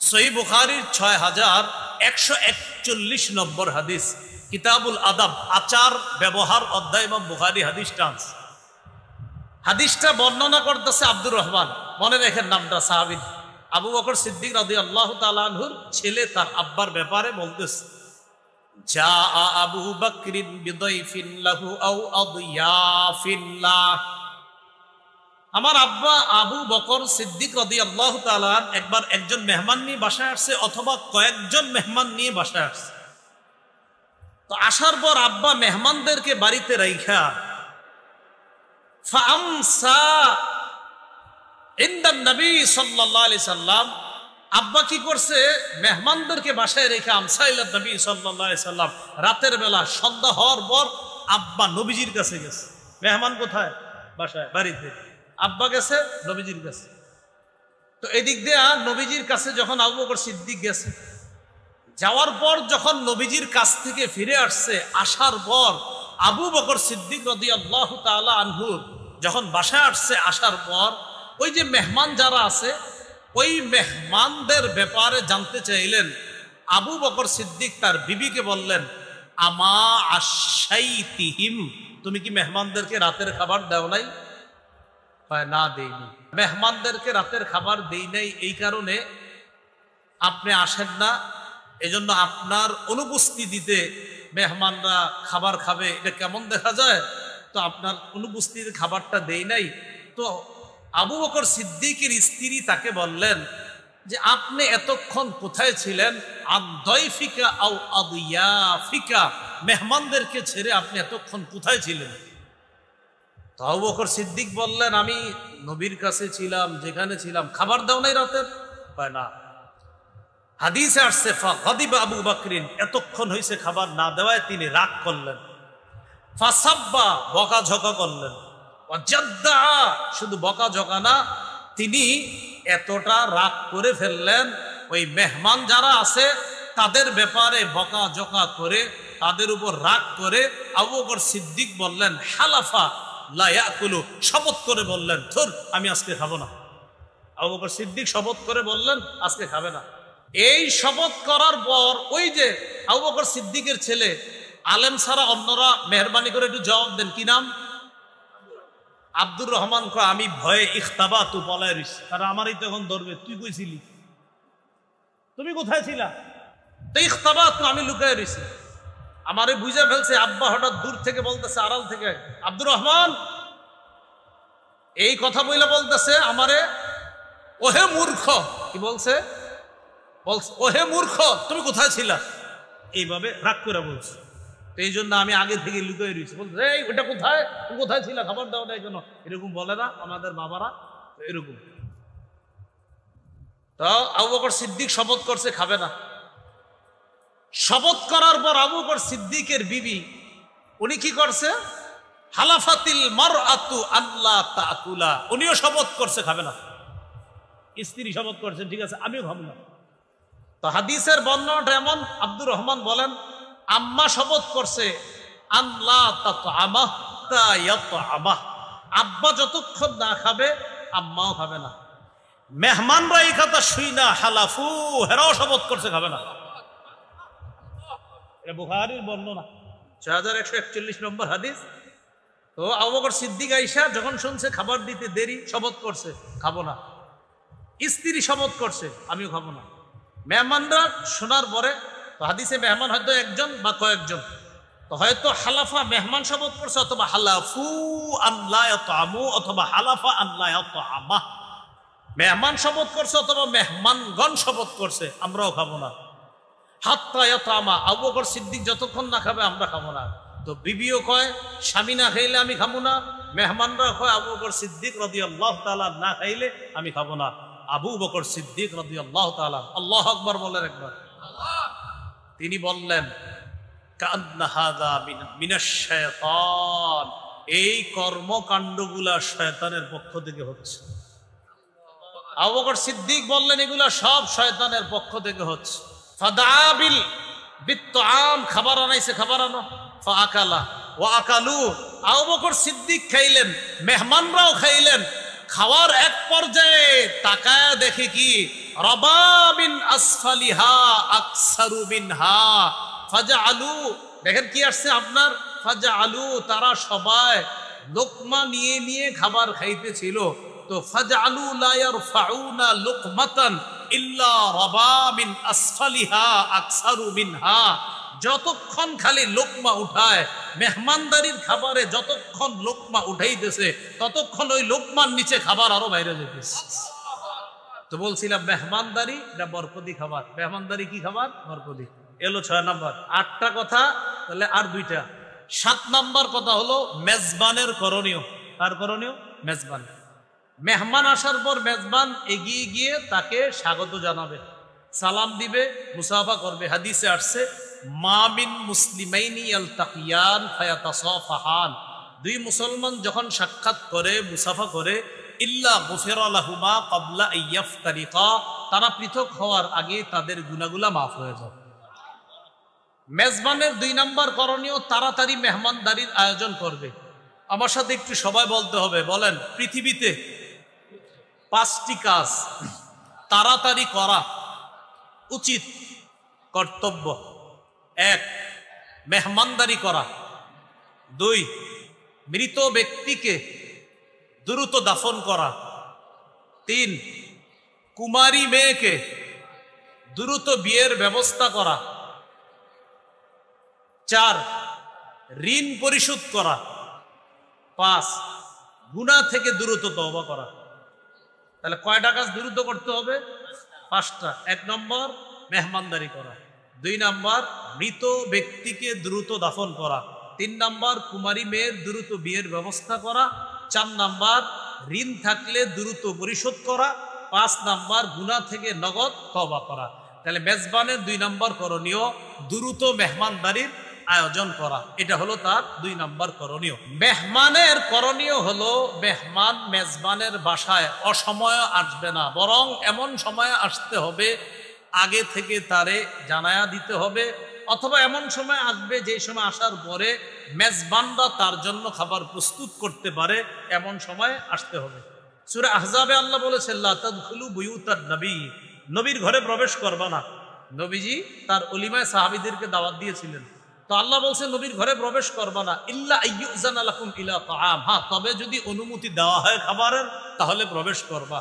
সহিহ বুখারীর 6141 নম্বর হাদিস, কিতাবুল আদাব, আচার ব্যবহার অধ্যায়, ইমাম বুখারী হাদিসটা আনছে। হাদিসটা বর্ণনা করতেছে আব্দুর রহমান, মনে রেখেন নামটা, সাহাবী আবু বকর সিদ্দিক রাদিয়াল্লাহু তাআলা আনহুর ছেলে, তার আব্বার ব্যাপারে বলতেছে। জা আবু বকরিন বিদাইফিন লাহু আও আদিয়াফিন লাহ। আমার আব্বা আবু বকর সিদ্দিক রাদিয়াল্লাহু তাআলা একবার একজন মেহমান নিয়ে বাসায় আসছে, অথবা কয়েকজন মেহমান নিয়ে বাসায় আসছে। তো আসার পর আব্বা মেহমানদেরকে বাড়িতে রাইখা ফামসা ইনদান নবী সাল্লাল্লাহু আলাইহি সাল্লাম, আব্বা কি করছে, মেহমানদেরকে বাসায় রেখে আমসা ইলা নবী সাল্লাল্লাহু আলাইহি সাল্লাম, রাতের বেলা সন্ধ্যা হওয়ার পর আব্বা নবীজির কাছে গেছে। মেহমান কোথায়? বাসায়, বাড়িতে। আব্বা গেছে নবীজির কাছে। তো এদিক দিয়ে নবীজির কাছে যখন আবু বকর সিদ্দিক গেছে, যাওয়ার পর যখন নবীজির কাছ থেকে ফিরে আসছে, আসার পর আবু বকর সিদ্দিক রাদিয়াল্লাহু তাআলা আনহু যখন বাসায় আসছে, আসার পর ওই যে মেহমান যারা আছে ওই মেহমানদের ব্যাপারে জানতে চাইলেন। আবু বকর সিদ্দিক তার বিবিকে বললেন, আমা আশাইতিহিম, তুমি কি মেহমানদেরকে রাতের খাবার দাও নাই? না, দেইনি। মেহমানদেরকে রাতের খাবার দেই নাই এই কারণে আপনি আসেন না, এজন্য আপনার অনুপস্থিতিতে মেহমানরা খাবার খাবে, এটা কেমন দেখা যায়, তো আপনার অনুপস্থিতিতে খাবারটা দেই নাই। তো আবু বকর সিদ্দিকের স্ত্রী তাকে বললেন যে আপনি এতক্ষণ কোথায় ছিলেন? আদয়ফিকা আও আদিয়াফিকা, মেহমানদেরকে ছেড়ে আপনি এতক্ষণ কোথায় ছিলেন? তো আবু বকর সিদ্দিক বললেন, আমি নবীর কাছে ছিলাম, যেখানে ছিলাম। খাবার দাও নাই রাতের? না। হাদিসে আসছে ফাগাদিবা আবু বকরিন, এতক্ষণ হয়েছে খাবার না দেওয়ায় তিনি রাগ করলেন। ফাসাব্বা, বকাঝকা করলেন। ওয়াজাদ্দা, শুধু বকাঝকা না, তিনি এতটা রাগ করে ফেললেন, ওই মেহমান যারা আছে তাদের ব্যাপারে বকাঝকা করে, তাদের উপর রাগ করে আবু বকর সিদ্দিক বললেন, হালাফা লা ইয়াকুলু, শপথ করে বললেন, ধুর, আমি আজকে খাবো না। আবু বকর সিদ্দিক শপথ করে বললেন আজকে খাবে না। এই শপথ করার পর ওই যে আবু বকর সিদ্দিকের ছেলে, আলেম ছাড়া অন্যরা মেহরবানি করে একটু জবাব দেন, কি নাম? আব্দুর রহমান। আমি ভয়ে ইখতাবা তু পলায় রইছি, কারণ আমারই তো এখন ধরবে। তুই কইছিলি? তুমি কোথায় ছিলা? তো ইখতাবা তু, আমি লুকায় রইছি। আমারে বুঝে ফেলছে। আব্বা হঠাৎ দূর থেকে বলতেছে, আড়াল থেকে, আব্দুর রহমান, এই কথা বইলে বলতেছে আমারে, ওহে মূর্খ। কি বলছে? বলছে ওহে মূর্খ, তুমি কোথায় ছিলা? এইভাবে রাগ করে বলছে। তো এই জন্য আমি আগে থেকে লুকিয়ে রয়েছি। বলছে, এই ওটা কোথায়, তুমি কোথায় ছিলা, খাবার দাও না কেন? এরকম বলে না আমাদের বাবারা, এরকম। তো আবু বকর সিদ্দিক শপথ করছে খাবে না। শপথ করার পর আবু বকর সিদ্দিকের বিবি, উনি কি করছে? হালাফাতিল মারআতু আল্লাহ তাকুলা, উনিও শপথ করছে খাবে না। স্ত্রী শপথ করছে, ঠিক আছে আমিও খাবো না। তো হাদিসের বর্ণনাটা এমন, আব্দুর রহমান বলেন, আম্মা শপথ করছে আল্লাহ তাতআমাহ তা ইয়াতআমাহ, আব্বা যতক্ষণ না খাবে আম্মাও খাবে না। মেহমানরা এই কথা শুই না হালাফু, হেরাও শপথ করছে খাবে না। এটা বুখারীর বর্ণনা, 6141 নম্বর হাদিস। তো আবু বকর সিদ্দিক আয়েশা যখন শুনছে খাবার দিতে দেরি, শপথ করছে খাবো না। স্ত্রী শপথ করছে আমিও খাবো না। মেহমানরা শোনার পরে, তো হাদিসে মেহমান হয়তো একজন বা কয়েকজন, তো হয়তো হালাফা মেহমান শপথ করছে, অথবা হালাফু আল্লাহ ইয়াতআমু, অথবা হালাফা আল্লাহ ইয়াতআমা, মেহমান শপথ করছে অথবা মেহমানগণ শপথ করছে আমরাও খাবো না। হাত্তা ইয়াতআমা, আবু বকর সিদ্দিক যতক্ষণ না খাবে আমরা খাবো না। তো বিবিও কয় স্বামী না খাইলে আমি খাবো না, মেহমানরা কয় আবু বকর সিদ্দিক রাদিয়াল্লাহু তাআলা না খাইলে আমি খাবো না। আবু বকর সিদ্দিক রাদিয়াল্লাহু তাআলা, আল্লাহু আকবার বলেন একবার। তিনি বললেন, কান্না হাযা মিনাশ শায়তান, এই কর্মকাণ্ডগুলা শয়তানের পক্ষ থেকে হচ্ছে। আবু বকর সিদ্দিক বললেন এগুলা সব শয়তানের পক্ষ থেকে হচ্ছে। ফাদাবিল বিত্তাম, খাবার আনাইছে, খাবার আনো। ফাআকালা ওয়া আকালু, আবু বকর সিদ্দিক খাইলেন, মেহমানরাও খাইলেন। খাওয়ার এক পর্যায়ে তাকায় দেখে কি, রাবা মিন আসফালিহা আকসারু মিনহা ফাজআলু, দেখেন কি আসছে আপনার, ফাজআলু, তারা সবাই লোকমা নিয়ে নিয়ে খাবার খাইতেছিল। তো ফাজআলু লা ইয়ারফাউনা লুকমাতান ইল্লা রাবা মিন আসফালিহা আকসারু মিনহা, যতক্ষণ খালি লোকমা উঠায়, মেহমানদারির খাবারে যতক্ষণ লোকমা উঠাইতেছে ততক্ষণ ওই লোকমার নিচে খাবার আরো বাইরে যেতেছে। তো বলছিলাম মেহমানদারি এটা বরকতি খাবার। মেহমানদারি কি খাবার? বরকতি। এলো 6 নাম্বার। 8টা কথা, তাহলে আর 2টা। 7 নাম্বার কথা হলো মেজবানের করণীয়। তার করণীয় মেজবান, মেহমান আসার পর মেজবান এগিয়ে গিয়ে তাকে স্বাগত জানাবে, সালাম দিবে, মুসাফা করবে। হাদিসে আসছে মা মিন মুসলিমাইনি ইয়ালতাকিয়ান ফায়াতাসাফাহান, 2 মুসলমান যখন সাক্ষাৎ করে, মুসাফা করে, ইল্লা গুফিরা লাহুমা ক্বাবলা আইয়াফতারিকা, তারা পৃথক হওয়ার আগে তাদের গুনাহগুলো মাফ হয়ে যায়। মেজবানের 2 নাম্বার করণীয় তাড়াতাড়ি মেহমানদারির আয়োজন করবে। আমার সাথে একটু সবাই বলতে হবে, বলেন পৃথিবীতে 5টি কাজ তাড়াতাড়ি করা উচিত, কর্তব্য। 1, মেহমানদারি করা। 2, মৃত ব্যক্তিকে দ্রুত দাফন করা। 3, কুমারী মেয়েকে দ্রুত বিয়ের ব্যবস্থা করা। 4, ঋণ পরিশোধ করা। 5, গুনাহ থেকে দ্রুত তওবা করা। তাহলে কয়টা কাজ দ্রুত করতে হবে? 5টা। 1 নম্বর মেহমানদারি করা, 2 নম্বর মৃত ব্যক্তিকে দ্রুত দাফন করা, 3 নম্বর কুমারী মেয়ের দ্রুত বিয়ের ব্যবস্থা করা, 4 নম্বর ঋণ থাকলে দ্রুত পরিশোধ করা, 5 নম্বর গুনাহ থেকে নগদ তওবা করা। তাহলে মেজবানের 2 নম্বর করণীয় দ্রুত মেহমানদারির আয়োজন করা। এটা হলো তার 2 নম্বর করণীয়। মেহমানের করণীয় হলো মেহমান মেজবানের বাসায় অসময়ে আসবে না, বরং এমন সময়ে আসতে হবে আগে থেকে তারে জানায়া দিতে হবে, অথবা এমন সময় আসবে যে সময় আসার পরে মেজবানরা তার জন্য খাবার প্রস্তুত করতে পারে, এমন সময় আসতে হবে। সূরা আহজাবে আল্লাহ বলেছেন লা তাদখুলু বুয়ুতান নবী, নবীর ঘরে প্রবেশ করবা না। নবীজি তার ওলিমায় সাহাবীদেরকে দাওয়াত দিয়েছিলেন, তো আল্লাহ বলছে নবীর ঘরে প্রবেশ করবা না, ইল্লা আইয়ুযানা লাকুম ইলা তাআম, হ্যাঁ তবে যদি অনুমতি দেওয়া হয় খাবারের তাহলে প্রবেশ করবা।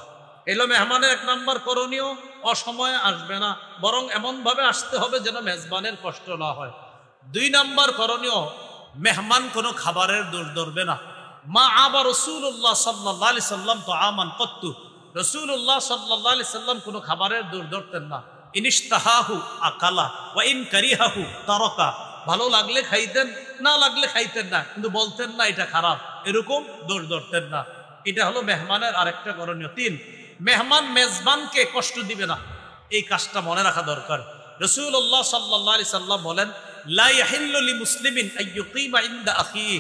এলো মেহমানের 1 নম্বর করণীয়, অসময়ে আসবে না, বরং এমন ভাবে আসতে হবে যেন মেজবানের কষ্ট না হয়। 2 নম্বর করণীয়, মেহমান কোনো খাবারের দোষ ধরবে না। মা আবা রাসূলুল্লাহ সাল্লাল্লাহু আলাইহি সাল্লাম তাআমান কত্তু, রাসূলুল্লাহ সাল্লাল্লাহু আলাইহি সাল্লাম কোনো খাবারের দোষ ধরতেন না। ইনিশতাহাহু আকালা ওয়া ইন কারিহাহু তারাকা, ভালো লাগলে খাইতেন, না লাগলে খাইতেন না, কিন্তু বলতেন না এটা খারাপ, এরকম দোষ ধরতেন না। এটা হলো মেহমানের আরেকটা করণীয়। 3, মেহমান মেজবানকে কষ্ট দিবে না, এই কাজটা মনে রাখা দরকার। রাসূলুল্লাহ সাল্লাল্লাহু আলাইহি সাল্লাম বলেন লা ইয়াহিল্লু লিমুসলিমিন আইয়ুকিমা ইনদা আখিহি,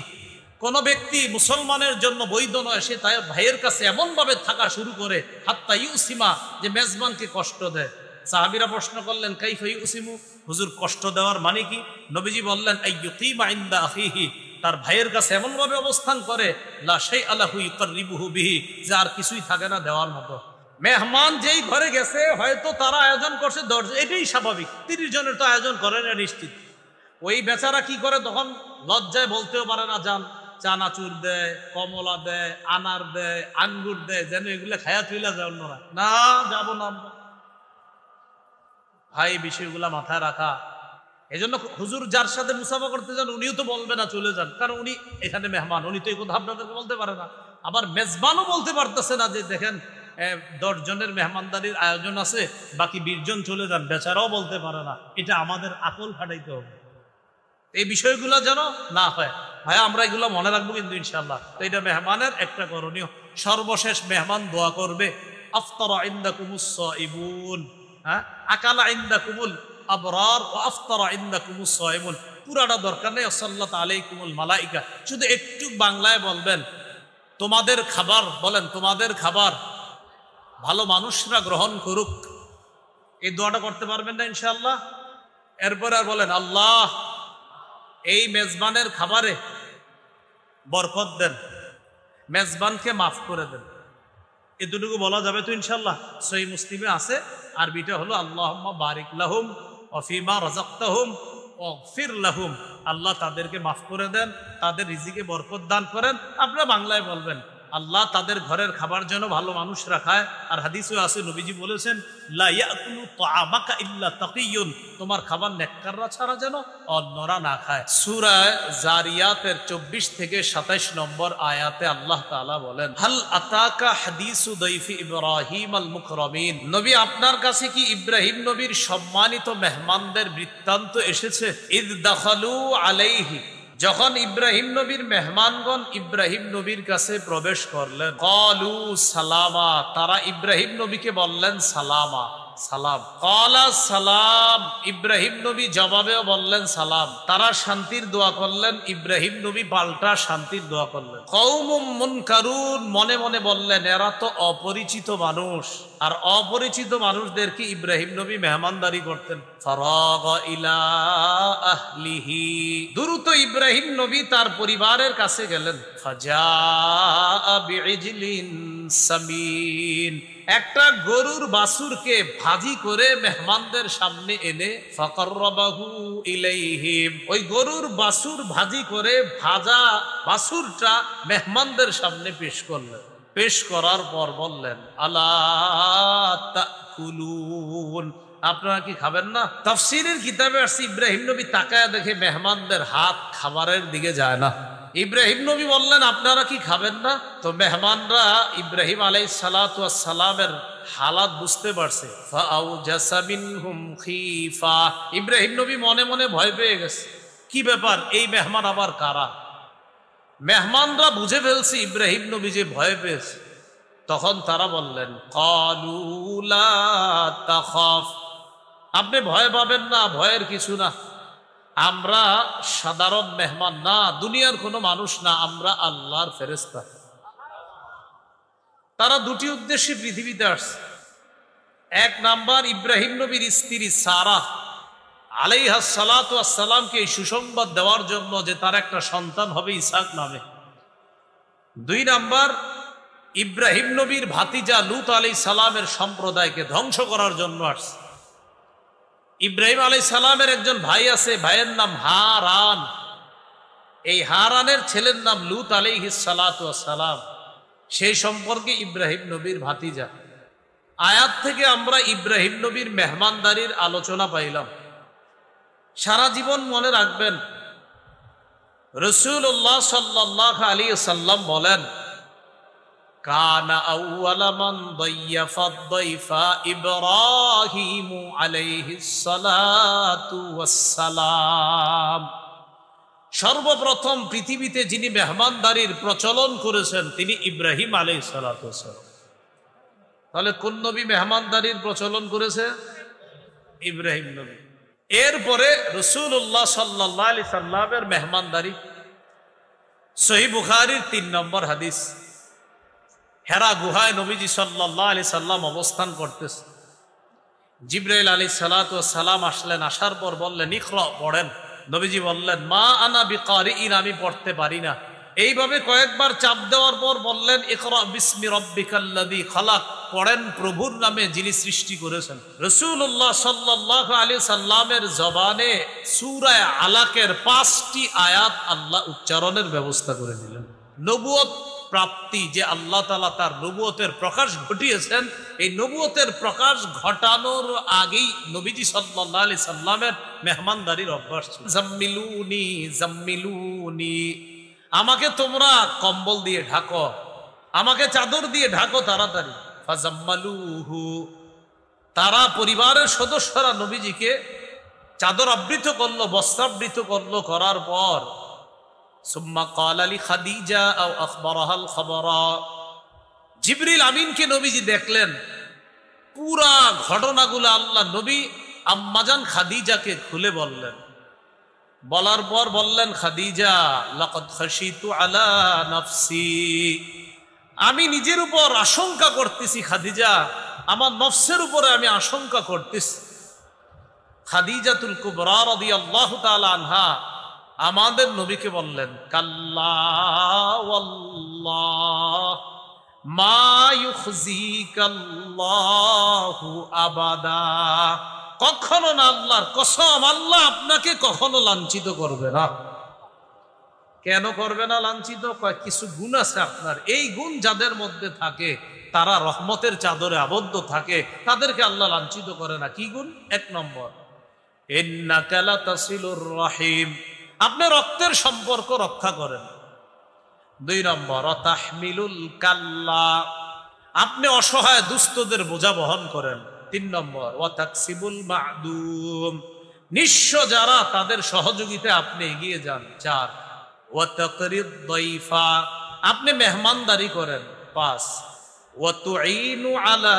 কোন ব্যক্তি মুসলমানের জন্য বৈধ নয় সে তার ভাইয়ের কাছে এমন ভাবে থাকা শুরু করে হাত্তা ইউসিমা, যে মেজবানকে কষ্ট দেয়। সাহাবীরা প্রশ্ন করলেন কাইফা ইউসিমু, হুজুর কষ্ট দেওয়ার মানে কি? নবীজি বললেন আইয়ুকিমা ইনদা আখিহি, তার ভাইয়ের কাছে এমন ভাবে অবস্থান করে লা শাইআ লাহু ইউকাররিবুহু বিহি, যে আর কিছুই থাকে না দেওয়ার মতো। মেহমান যেই ঘরে গেছে হয়তো তারা আয়োজন করছে 10, এটাই স্বাভাবিক, 30 জনের তো আয়োজন করে না নিশ্চিত। ওই বেচারা কি করে তখন লজ্জায় বলতেও পারে না, যান চানাচুর দেয়, কমলা দেয়, আনার দেয়, আঙ্গুর দেয়, যেন এগুলো খায়া চইলা যায় অন্যরা, না যাবো না আমরা। ভাই বিষয়গুলা মাথায় রাখা। এই জন্য হুজুর যার সাথে মুসাফা করতে যান উনিও তো বলবে না চলে যান, কারণ উনি এখানে মেহমান, উনি তো এই কথা আপনাদেরকে বলতে পারে না। আবার মেজবানও বলতে পারতেছে না যে দেখেন 10 জনের মেহমানদারির আয়োজন আছে, বাকি 20 জন চলে যান, বেচারাও বলতে পারে না। এটা আমাদের আকল খাটাইতে হবে, এই বিষয়গুলো যেন না হয়। ভাই আমরা এগুলো মনে রাখবো কিন্তু ইনশাআল্লাহ। তো এটা মেহমানের একটা করণীয়। সর্বশেষ মেহমান দোয়া করবে আফতারা ইনদাকুমুস সাইবুন, হ্যাঁ আকালা ইনদাকুমুল আবরার ওয়া আফতারা ইনদাকুমুস সাইমুন, পুরাটা দরকার নেই সাল্লাল্লাহু আলাইকুমুল মালাইকা, শুধু একটু বাংলায় বলবেন তোমাদের খাবার, বলেন তোমাদের খাবার ভালো মানুষরা গ্রহণ করুক, এই দোয়াটা করতে পারবেন না ইনশাআল্লাহ? এরপর আর বলেন আল্লাহ এই মেজবানের খাবারে বরকত দেন, মেজবানকে মাফ করে দেন, এতটুকু বলা যাবে তো ইনশাআল্লাহ? সহিহ মুসলিমে আছে, আরবিটা হলো আল্লাহুম্মা বারিক লাহুম ওয়া ফিমা রাযাকতাহুম ওয়াগফির লাহুম, আল্লাহ তাদেরকে মাফ করে দেন, তাদের রিজিকে বরকত দান করেন। আপনারা বাংলায় বলবেন আল্লাহ তাদের ঘরের খাবার যেন ভালো মানুষ রাখায়। আর হাদিসে আছে নবীজি বলেছেন, লা ইয়াকুলু তাআমাকা ইল্লা তাকিয়ুন, তোমার খাবার নেককাররা ছাড়া যেন অন্যরা না খায়। সূরা জারিয়াতের 24 থেকে 27 নম্বর আয়াতে আল্লাহ তাআলা বলেন, হাল আতাকা হাদিসু দাইফি ইব্রাহিম আল মুকরামিন, নবী আপনার কাছে কি ইব্রাহিম নবীর সম্মানিত মেহমানদের বৃত্তান্ত এসেছে? ইদ দাখালু আলাইহি, যখন ইব্রাহিম নবীর মেহমানগণ ইব্রাহিম নবীর কাছে প্রবেশ করলেন, ক্বালু সালামা, তারা ইব্রাহিম নবীকে বললেন সালামা, সালাম। ক্বালা সালাম, ইব্রাহিম নবী জবাবেও বললেন সালাম। তারা শান্তির দোয়া করলেন, ইব্রাহিম নবী পাল্টা শান্তির দোয়া করলেন। কওমুম মুনকারুন, মনে মনে বললেন এরা তো অপরিচিত মানুষ। আর অপরিচিত মানুষদেরকে ইব্রাহিম নবী মেহমানদারি করতেন। ফারাগা ইলা আহলিহি, দ্রুত ইব্রাহিম নবী তার পরিবারের কাছে গেলেন। ফাজা বিইজলিন সামিন, একটা গরুর বাছুরকে ভাজি করে মেহমানদের সামনে এনে ফাকাররাবাহু ইলাইহিম, ওই গরুর বাছুর ভাজি করে ভাজা বাছুরটা মেহমানদের সামনে পেশ করলেন। পেশ করার পর বললেন, আলা তাকুলুন, আপনারা কি খাবেন না? তাফসীরের কিতাবে আসছে ইব্রাহিম নবী তাকায়া দেখে মেহমানদের হাত খাবারের দিকে যায় না। ইব্রাহিম নবী বললেন, আপনারা কি খাবেন না? তো মেহমানরা ইব্রাহিম আলাইহিস সালাতু ওয়াস সালামের হালাত বুঝতে পারছে। ফাআউজাসা মিনহুম খিফা, ইব্রাহিম নবী মনে মনে ভয় পেয়ে গেছে, কি ব্যাপার, এই মেহমান আবার কারা? মেহমানরা বুঝে ফেলছে ইব্রাহিম নবী যে ভয় পেয়েছে। তখন তারা বললেন, ক্বালু লা তাখাফ, আপনি ভয় পাবেন না, ভয়ের কিছু না, আমরা সাধারণ মেহমান না, দুনিয়ার কোনো মানুষ না, আমরা আল্লাহর ফেরেশতা। তারা দুটি উদ্দেশ্যে পৃথিবীতে আসছে। এক নাম্বার, ইব্রাহিম নবীর স্ত্রী সারা আলাইহাস সালাতু ওয়াস সালামকে এই সুসংবাদ দেওয়ার জন্য যে তার একটা সন্তান হবে ইসহাক নামে। দুই নাম্বার, ইব্রাহিম নবীর ভাতিজা লূত আলাইহিস সালামের সম্প্রদায়কে ধ্বংস করার জন্য আসছে। ইব্রাহিম আলাইহিস সালামের একজন ভাই আছে, ভাইয়ের নাম হারান। এই হারানের ছেলের নাম লূত আলাইহিস সালাতু ওয়াস সালাম, সেই সম্পর্কে ইব্রাহিম নবীর ভাতিজা। আয়াত থেকে আমরা ইব্রাহিম নবীর মেহমানদারির আলোচনা পাইলাম। সারা জীবন মনে রাখবেন, রাসূলুল্লাহ সাল্লাল্লাহু আলাইহি ওয়াসাল্লাম বলেন, কানা আউওয়ালা মান দাইয়াফা দাইফা ইব্রাহিম আলাইহিস সালাতু ওয়াস সালাম, সর্বপ্রথম পৃথিবীতে যিনি মেহমানদারির প্রচলন করেছেন তিনি ইব্রাহিম আলাইহিস সালাতু ওয়াস সালাম। তাহলে কোন নবী মেহমানদারির প্রচলন করেছে? ইব্রাহিম নবী। এরপরে রাসূলুল্লাহ সাল্লাল্লাহু আলাইহি সাল্লামের মেহমানদারি। সহিহ বুখারীর 3 নম্বর হাদিস, হেরা গুহায় নবীজি সাল্লাল্লাহু আলাইহি সাল্লাম অবস্থান করতেছে। জিবরাইল আলাইহিস সালাতু ওয়াস সালাম আসলেন, আসার পর বললেন, ইকরা, পড়েন। নবীজি বললেন, মা আনা বিকারিইন, আমি পড়তে পারি না। এইভাবে কয়েকবার চাপ দেওয়ার পর বললেন, ইকরা বিসমি রাব্বিকাল্লাযী খালাক, পড়েন প্রভুর নামে যিনি সৃষ্টি করেছেন। রাসূলুল্লাহ সাল্লাল্লাহু আলাইহি সাল্লামের জবানে সূরা আলাকের 5টি আয়াত আল্লাহ উচ্চারণের ব্যবস্থা করে দিলেন। নবুয়ত প্রাপ্তি, যে আল্লাহ তাআলা তার নবুয়তের প্রকাশ ঘটিয়েছেন, এই নবুয়তের প্রকাশ ঘটানোর আগেই নবীজি সাল্লাল্লাহু আলাইহি সাল্লামের মেহমানদারির অভ্যাস ছিল। জাম্মিলুনি জাম্মিলুনি, আমাকে তোমরা কম্বল দিয়ে ঢাকো, আমাকে চাদর দিয়ে ঢাকো তাড়াতাড়ি। ফাজাম্মালুহু, তারা পরিবারের সদস্যরা নবীজিকে চাদর আবৃত করলো, বস্ত্রাবৃত করলো। করার পর সুম্মা ক্বালা লি খাদিজা আও আখবারাহাল খবরা, জিবরিল আমিনকে নবীজি দেখলেন। পুরা ঘটনাগুলো আল্লাহ নবী আম্মাজান খাদিজাকে খুলে বললেন। বলার পর বললেন, খাদিজা লাকাদ খাশিতু আলা নাফসি, আমি নিজের উপর আশঙ্কা করতেছি খাদিজা, আমার নফসের উপরে আমি আশঙ্কা করতেছি। খাদিজাতুল কুবরা রাদিয়াল্লাহু তাআলা আনহা আমাদের নবীকে বললেন, কাল্লা ওয়াল্লাহ মা ইউখজিকাল্লাহু আবাদা, কখনো না, আল্লাহর কসম, আল্লাহ আপনাকে কখনো লাঞ্ছিত করবে না। কেন করবে না লাঞ্ছিত? কয় কিছু গুণ আছে আপনার, এই গুণ যাদের মধ্যে থাকে তারা রহমতের চাদরে আবদ্ধ থাকে, তাদেরকে আল্লাহ লাঞ্ছিত করে না। কি গুণ? 1 নম্বর, ইন্নাকা লাতাসিলুর রহিম, আপনি রক্তের সম্পর্ক রক্ষা করেন। 2 নম্বর, তাহমিলুল কাল্লা, আপনি অসহায় দুস্থদের বোঝা বহন করেন। 3 নম্বর, ওয়া তাকসিবুল মা'দুম, নিঃস্ব যারা তাদের সহযোগিতায় আপনি এগিয়ে যান। 4, ওয়া তাকরিদ দাইফা, আপনি মেহমানদারি করেন। 5, ওয়া তুঈনু আলা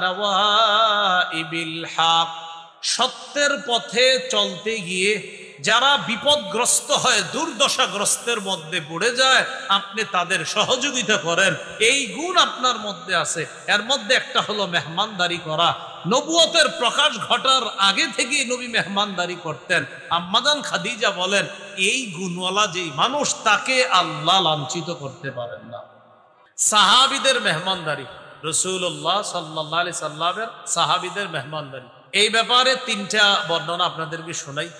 নওয়াইবিল হক, সত্যের পথে চলতে গিয়ে যারা বিপদগ্রস্ত হয়, দুর্দশাগ্রস্তের মধ্যে পড়ে যায়, আপনি তাদের সহযোগিতা করেন। এই গুণ আপনার মধ্যে আছে। এর মধ্যে একটা হলো মেহমানদারি করা। নবুয়তের প্রকাশ ঘটার আগে থেকেই নবী মেহমানদারি করতেন। আম্মাজান খাদিজা বলেন, এই গুণওয়ালা যেই মানুষ, তাকে আল্লাহ লাঞ্ছিত করতে পারেন না। সাহাবীদের মেহমানদারি, রাসূলুল্লাহ সাল্লাল্লাহু আলাইহি সাল্লামের সাহাবীদের মেহমানদারি, এই ব্যাপারে 3টা বর্ণনা আপনাদেরকে শোনাই।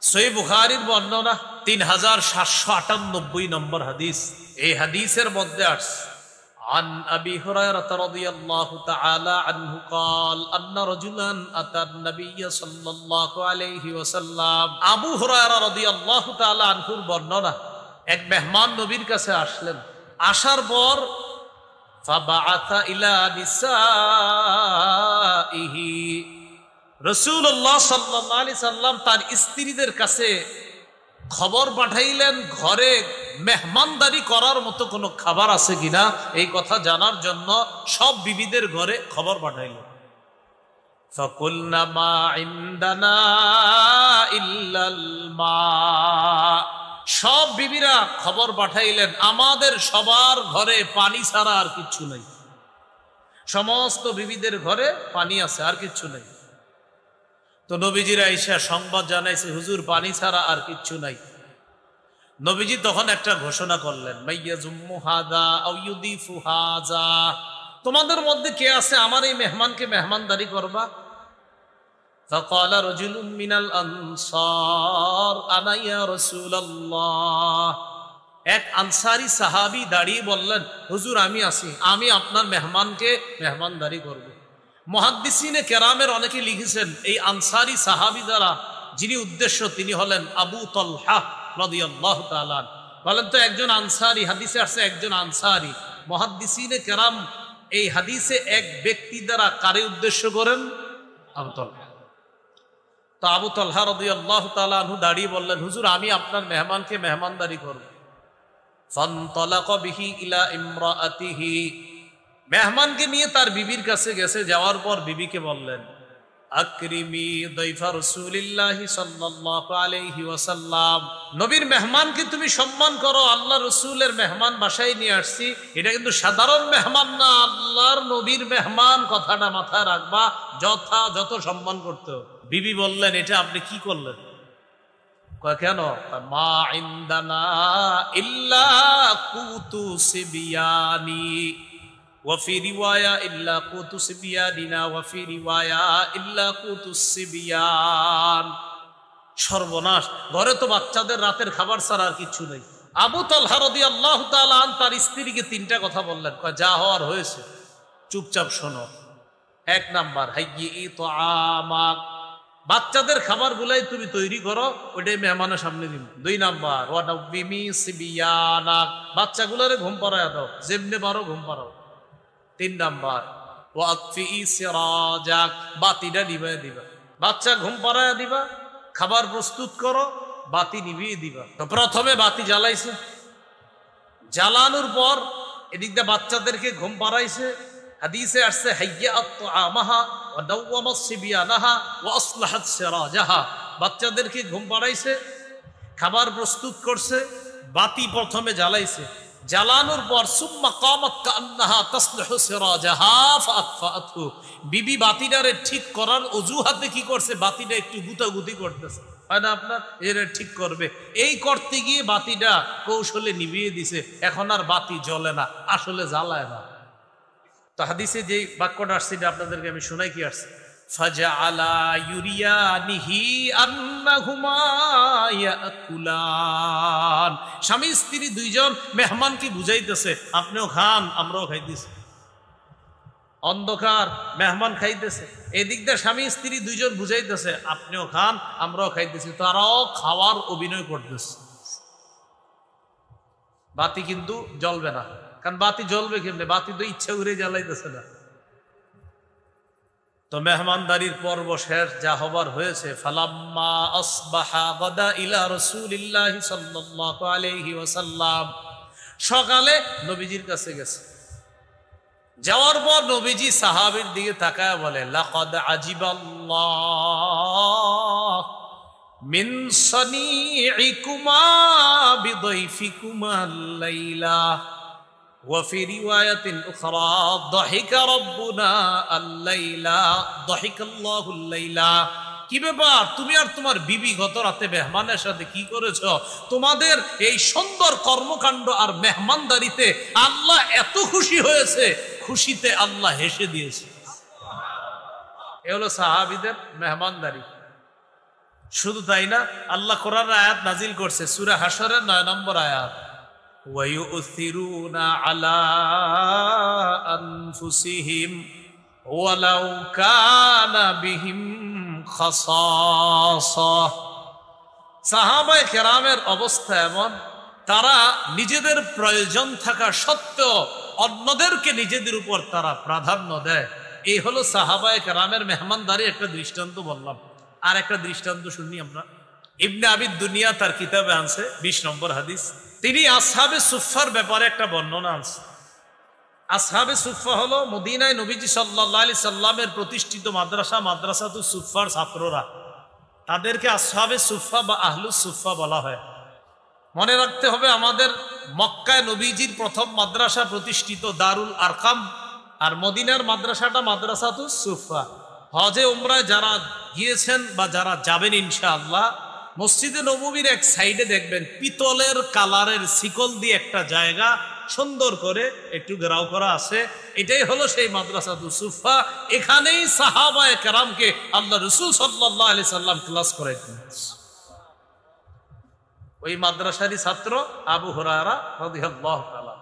সহিহ বুখারীর বর্ণনা 3798 নম্বর হাদিস। এই হাদিসের মধ্যে আসছে, عن أبي هريرة رضي الله تعالى عنه قال أن رجلا أتى النبي صلى الله عليه وسلم। আবু হুরায়রা রাদিয়াল্লাহু তাআলা আনহুর বর্ণনা, এক মেহমান নবীর কাছে আসলেন। আসার পর ফাবাআথা ইলা নিসাইহি, রাসূলুল্লাহ সাল্লাল্লাহু আলাইহি সাল্লাম তার স্ত্রীদের কাছে খবর পাঠাইলেন, ঘরে মেহমানদারি করার মতো কোনো খাবার আছে কিনা এই কথা জানার জন্য সব বিবিদের ঘরে খবর পাঠাইলেন। ফাকুলনা মা ইনদানা ইল্লাল মা, সব বিবিরা খবর পাঠাইলেন, আমাদের সবার ঘরে পানি ছাড়া আর কিচ্ছু নেই। সমস্ত বিবিদের ঘরে পানি আছে, আর কিচ্ছু নেই। তো নবীজিরা আইসা সংবাদ জানাইছে, হুজুর পানি ছাড়া আর কিচ্ছু নাই। নবীজি তখন একটা ঘোষণা করলেন, মাইয়াজুম্মু হাযা আও ইউদিফু হাযা, তোমাদের মধ্যে কে আছে আমার এই মেহমানকে মেহমানদারি করবা? ফাকালা রাজুলুম মিনাল আনসার আনা ইয়া রাসূলুল্লাহ, এক আনসারী সাহাবী দাঁড়িয়ে বললেন, হুজুর আমি আছি, আমি আপনার মেহমানকে মেহমানদারি করব। মুহাদ্দিসিনে কেরামের অনেকে লিখেছেন, এই আনসারী সাহাবী দ্বারা যিনি উদ্দেশ্য, তিনি হলেন আবু তালহা রাদিয়াল্লাহু তাআলা। বলেন তো একজন আনসারী, হাদিসে আসছে একজন আনসারী। মুহাদ্দিসিনে কেরাম এই হাদিসে এক ব্যক্তি দ্বারা কারে উদ্দেশ্য করেন? আবু তালহা। তো আবু তালহা রাদিয়াল্লাহু তাআলা আনহু দাঁড়িয়ে বললেন, হুজুর আমি আপনার মেহমানকে মেহমানদারি করব। ফানতালাকা বিহি ইলা ইমরাআতিহি, মেহমানকে নিয়ে তার বিবির কাছে গেছে। যাওয়ার পর বিবিকে বললেন, আকরিমি দাইফা রাসূলিল্লাহি সাল্লাল্লাহু আলাইহি ওয়াসাল্লাম, নবীর মেহমানকে তুমি সম্মান করো। আল্লাহ রাসূলের মেহমান বাসায় নিয়ে আসছি, এটা কিন্তু সাধারণ মেহমান না, আল্লাহর নবীর মেহমান, কথাটা মাথায় রাখবা, যথাযথ সম্মান করতে হবে। বিবি বললেন, এটা আপনি কি করলেন? কয় কেন? মা ইনদানা ইল্লা কুতু সিবিয়ানি ওয়াফি রিওয়ায়া ইল্লা কুতু সিবিয়ানিনা ওয়াফি রিওয়ায়া ইল্লা কুতু সিবিয়ান। সর্বনাশ, ঘরে তো বাচ্চাদের রাতের খাবার ছাড়া আর কিছু নেই। আবু তালহা রাদিয়াল্লাহু তাআলা আন তার স্ত্রীকে 3টা কথা বললেন, কয় যা হওয়ার হয়েছে, চুপচাপ শোনো। 1 নাম্বার, হাইয়্যি তুআমাক, বাচ্চাদের খাবার গুলাই তুমি তৈরি করো, ওইটাই মেহমানের সামনে দিন। 2 নাম্বার, ওয়ানাবিমি সিবিয়ানাক, বাচ্চাগুলোরে ঘুম পাড়ায় দাও, যেমনে পারো ঘুম পাড়াও। 3 নাম্বার, ওয়াতফি সিরাজাক, বাতিটা নিভিয়ে দিবা। বাচ্চা ঘুম পাড়ায় দিবা, খাবার প্রস্তুত করো, বাতি নিভিয়ে দিবা। তো প্রথমে বাতি জ্বালাইছে, জ্বালানোর পর এদিক দিয়ে বাচ্চাদেরকে ঘুম পাড়াইছে। হাদিসে আসছে, হাইয়াত তুআমাহা ওয়া দাওয়ামাস সিবিয়ানাহা ওয়া আসলাহাত সিরাজাহা, বাচ্চাদেরকে ঘুম পাড়াইছে, খাবার প্রস্তুত করছে, বাতি প্রথমে জ্বালাইছে। জ্বালানোর পর সুম্মা কামাত কান্নাহা তাসলিহু সিরাজাহা ফাআতফাআতহু, বিবি বাতিটারে ঠিক করার অজুহাতে কি করছে? বাতিটা একটু গুতাগুতি করতেছে, হয় না আপনার, এরা ঠিক করবে, এই করতে গিয়ে বাতিটা কৌশলে নিভিয়ে দিছে। এখন আর বাতি জ্বলে না, আসলে জ্বালায় না। তো হাদিসে যে বাক্যটা আসছে, আপনাদেরকে আমি শোনাই কি আসছে, ফাজআলা ইউরিয়ানিহি আন্নাহুমা ইয়াকুলান। স্বামী স্ত্রী দুইজন মেহমানকে বুঝাইতেছে, আপনিও খান আমরাও খাইতেছি। অন্ধকার, মেহমান খাইতেছে, এদিক দিয়ে স্বামী স্ত্রী দুইজন বুঝাইতেছে, আপনিও খান আমরাও খাইতেছি। তারাও খাওয়ার অভিনয় করতেছে। বাতি কিন্তু জ্বলবে না, কারণ বাতি জ্বলবে কেমনে? বাতি তো ইচ্ছা করে জ্বালাইতেছে না। তো মেহমানদারির পর্ব শেষ, যা হবার হয়েছে। ফালাম্মা আসবাহা গাদা ইলা রাসূলিল্লাহি সাল্লাল্লাহু আলাইহি ওয়াসাল্লাম। সকালে নবীজির কাছে গেছে। যাওয়ার পর নবীজি সাহাবীর দিকে তাকায় বলে, লাকাদ আজিবাল্লাহ মিন সানিইকুমা বিদাইফিকুমা লাইলা ওয়া ফি রিওয়ায়াতিন উখরা দাহিকা রাব্বুনা আল-লাইলা দাহিকাল্লাহুল লাইলা। কি ব্যাপার, তুমি আর তোমার বিবি গত রাতে মেহমানের সাথে কি করেছো? তোমাদের এই সুন্দর কর্মকাণ্ড আর মেহমানদারিতে আল্লাহ এত খুশি হয়েছে, খুশিতে আল্লাহ হেসে দিয়েছে। এ হলো সাহাবীদের মেহমানদারি। শুধু তাই না, আল্লাহ কোরআনের আয়াত নাজিল করছে সূরা হাশরের 9 নম্বর আয়াত, ওয়া ইউথিরুনা আলা আনফুসিহিম ওয়ালাউ কানা বিহিম খাসাসা। সাহাবায়ে কেরামের অবস্থা এমন, তারা নিজেদের প্রয়োজন থাকা সত্ত্বেও অন্যদেরকে নিজেদের উপর তারা প্রাধান্য দেয়। এই হলো সাহাবায়ে কেরামের মেহমানদারি। একটা দৃষ্টান্ত বললাম, আর একটা দৃষ্টান্ত শুনি আমরা। ইবনে আবি দুনিয়া তার কিতাবে আনছে 20 নম্বর হাদিস। তিনি আসহাবে সুফফার ব্যাপারে একটা বর্ণনা আনছে। আসহাবে সুফফা হলো মদিনায় নবীজি সাল্লাল্লাহু আলাইহি সাল্লামের প্রতিষ্ঠিত মাদ্রাসা, মাদ্রাসাতুস সুফফার ছাত্ররা। তাদেরকে আসহাবে সুফফা বা আহলুস সুফফা বলা হয়। মনে রাখতে হবে, আমাদের মক্কায় নবীজির প্রথম মাদ্রাসা প্রতিষ্ঠিত দারুল আরকাম, আর মদিনার মাদ্রাসাটা মাদ্রাসাতুস সুফফা। হজে উমরায় যারা গিয়েছেন বা যারা যাবেন ইনশাআল্লাহ, মসজিদে নববীর এক সাইডে দেখবেন পিতলের কালারের শিকল দিয়ে একটা জায়গা সুন্দর করে একটু ঘেরাও করা আছে। এটাই হলো সেই মাদ্রাসাতুস সুফফা। এখানেই সাহাবায়ে কেরামকে আল্লাহ রাসূল সাল্লাল্লাহু আলাইহি সাল্লাম ক্লাস করাইতেন। ওই মাদ্রাসারই ছাত্র আবু হুরায়রা রাদিয়াল্লাহু তাআলা।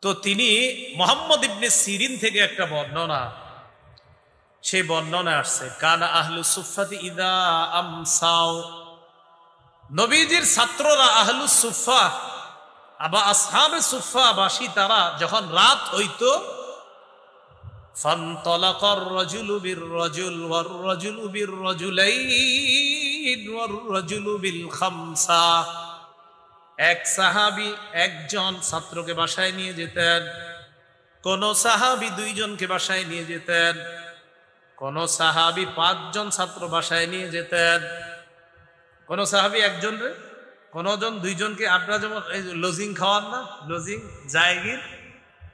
তো তিনি মুহাম্মদ ইবনে সিরিন থেকে একটা বর্ণনা, সেই বর্ণনা আসছে, কানা আহলুস সুফফাতি ইযা আমসাও। নবীজির ছাত্ররা আহলুস সুফফা বা আসহাবে সুফফা বাসী, তারা যখন রাত হইতো, ফানতালাকার রাজুলু বির রাজুল ওয়ার রাজুলু বির রাজুলাইন ওয়ার রাজুলু বিল খামসা। এক সাহাবী একজন ছাত্রকে বাসায় নিয়ে যেতেন, কোন সাহাবী দুইজনকে বাসায় নিয়ে যেতেন, কোন সাহাবী 5 জন ছাত্র বাসায় নিয়ে যেতেন, কোন সাহাবী একজনরে, কোন জন দুইজনকে। আপনারা যেমন লজিং খাওয়ান না, লজিং জায়গির,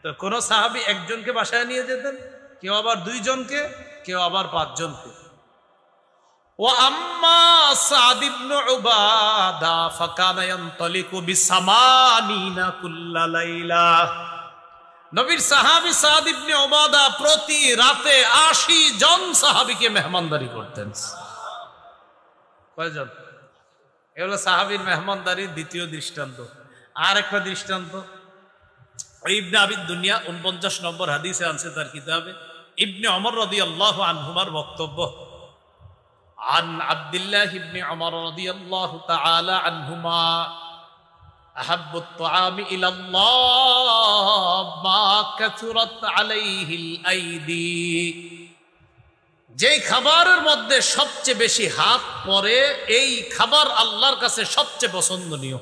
তো কোন সাহাবী একজনকে বাসায় নিয়ে যেতেন, কেউ আবার 2 জনকে, কেউ আবার 5 জনকে। ওয়া আম্মা সাদ ইবনে উবাদা ফাকানা ইয়ানতালিকু বিসামানিনা কুল্লা লাইলা। নবীর সাহাবী সাদ ইবনে উবাদা প্রতি রাতে 80 জন সাহাবীকে মেহমানদারি করতেন। কয়জন? এগুলো সাহাবীর মেহমানদারির দ্বিতীয় দৃষ্টান্ত। আর একটা দৃষ্টান্ত ইবনে আবি দুনিয়া 49 নম্বর হাদিসে আনছে তার কিতাবে। ইবনে ওমর রাদিয়াল্লাহু আনহুমার বক্তব্য, আন আব্দুল্লাহ ইবনে ওমর রাদিয়াল্লাহু তাআলা আনহুমা আহাব্বুত তুআমি ইলাল্লাহ মা কাসুরাত আলাইহিল আইদি। যেই খাবারের মধ্যে সবচেয়ে বেশি হাত পড়ে, এই খাবার আল্লাহর কাছে সবচেয়ে পছন্দনীয়।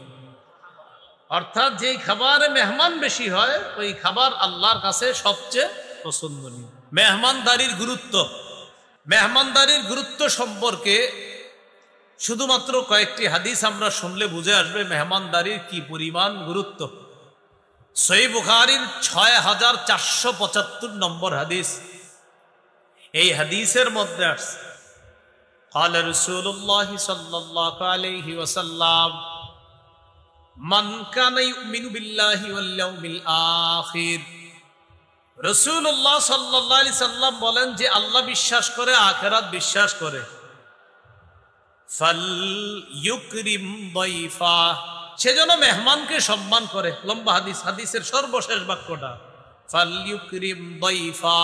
অর্থাৎ যেই খাবারে মেহমান বেশি হয়, ওই খাবার আল্লাহর কাছে সবচেয়ে পছন্দনীয়। মেহমানদারির গুরুত্ব, মেহমানদারির গুরুত্ব সম্পর্কে শুধুমাত্র কয়েকটি হাদিস আমরা শুনলে বুঝে আসবে মেহমানদারির কি পরিমাণ গুরুত্ব। সহিহ বুখারীর 6475 নম্বর হাদিস। এই হাদিসের মধ্যে আসছে, قال رسول الله صلى الله عليه وسلم من كان يؤمن بالله واليوم الآخر রাসূলুল্লাহ সাল্লাল্লাহু আলাইহি সাল্লাম বলেন যে আল্লাহ বিশ্বাস করে, আখিরাত বিশ্বাস করে, ফাল ইউকরিম দাইফা, সেজন্য মেহমানকে সম্মান করে। লম্বা হাদিস, হাদিসের সর্বশেষ বাক্যটা ফাল ইউকরিম দাইফা।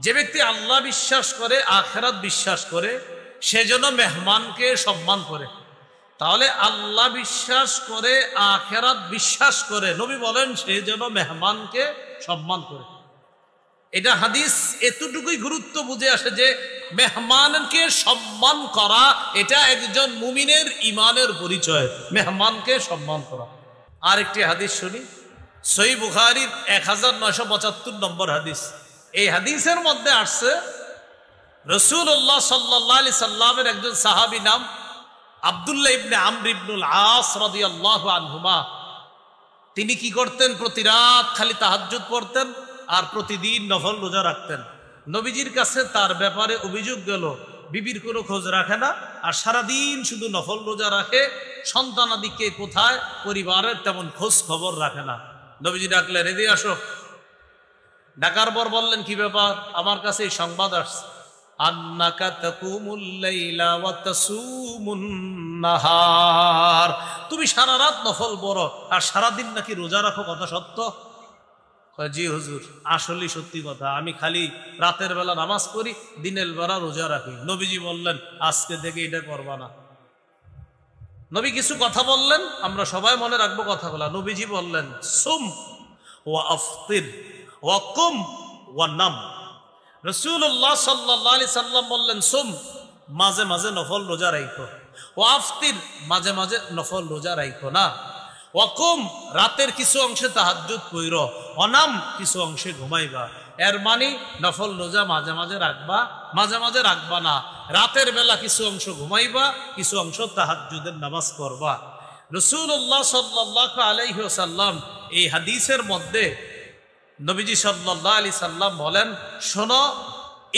যে ব্যক্তি আল্লাহ বিশ্বাস করে, আখিরাত বিশ্বাস করে, সেজন্য মেহমানকে সম্মান করে। তাহলে আল্লাহ বিশ্বাস করে, আখিরাত বিশ্বাস করে, নবী বলেন সেজন্য মেহমানকে সম্মান করে। এটা হাদিস এতটুকুই গুরুত্ব বুঝে আসে যে মেহমানকে সম্মান করা এটা একজন মুমিনের ইমানের পরিচয়, মেহমানকে সম্মান করা। আরেকটি হাদিস শুনি, সহিহ বুখারীর 1975 নম্বর হাদিস। এই হাদিসের মধ্যে আসছে রাসূলুল্লাহ সাল্লাল্লাহু আলাইহি সাল্লামের একজন সাহাবী নাম আব্দুল্লাহ ইবনে আমর ইবনুল আস রাদিয়াল্লাহু আনহুমা। তিনি কি করতেন? প্রতি রাত খালি তাহাজ্জুদ পড়তেন আর প্রতিদিন নফল রোজা রাখতেন। নবীজির কাছে তার ব্যাপারে অভিযোগ গেল, বিবির কোনো খোঁজ রাখে না আর সারাদিন শুধু নফল রোজা রাখে, সন্তানাদিকে কোথায়, পরিবারের তেমন খোঁজ খবর রাখে না। নবীজি ডাকলেন, এদিকে আসো। ডাকার পর বললেন, কি ব্যাপার? আমার কাছে এই সংবাদ আসছে, আন্নাকা তাকুমুল লাইলা ওয়া তাসুমুন নাহার, তুমি সারা রাত নফল পড়ো আর সারাদিন নাকি রোজা রাখো, কথা সত্য? জি হুজুর, আসলেই সত্যি কথা, আমি খালি রাতের বেলা নামাজ পড়ি, দিনের বেলা রোজা রাখি। নবীজি বললেন, আজকে থেকে এটা করবা না। নবী কিছু কথা বললেন, আমরা সবাই মনে রাখবো কথাগুলা। নবীজি বললেন, সুম ওয়া আফতির ওয়া কুম ওয়া নাম। রাসূলুল্লাহ সাল্লাল্লাহু আলাইহি সাল্লাম বললেন, সুম, মাঝে মাঝে নফল রোজা রাখো, ওয়া আফতির, মাঝে মাঝে নফল রোজা রাখো না, ওয়াকুম, রাতের কিছু অংশে তাহাজ্জুদ পড়ো, অনাম, কিছু অংশে ঘুমাইবা। এর মানে নফল রোজা মাঝে মাঝে রাখবা, মাঝে মাঝে রাখবা না। রাতের বেলা কিছু অংশ ঘুমাইবা, কিছু অংশ তাহাজ্জুদের নামাজ পড়বা। রাসূলুল্লাহ সাল্লাল্লাহু আলাইহি ওয়াসাল্লাম এই হাদিসের মধ্যে নবীজি সাল্লাল্লাহু আলাইহি সাল্লাম বলেন, শোনো,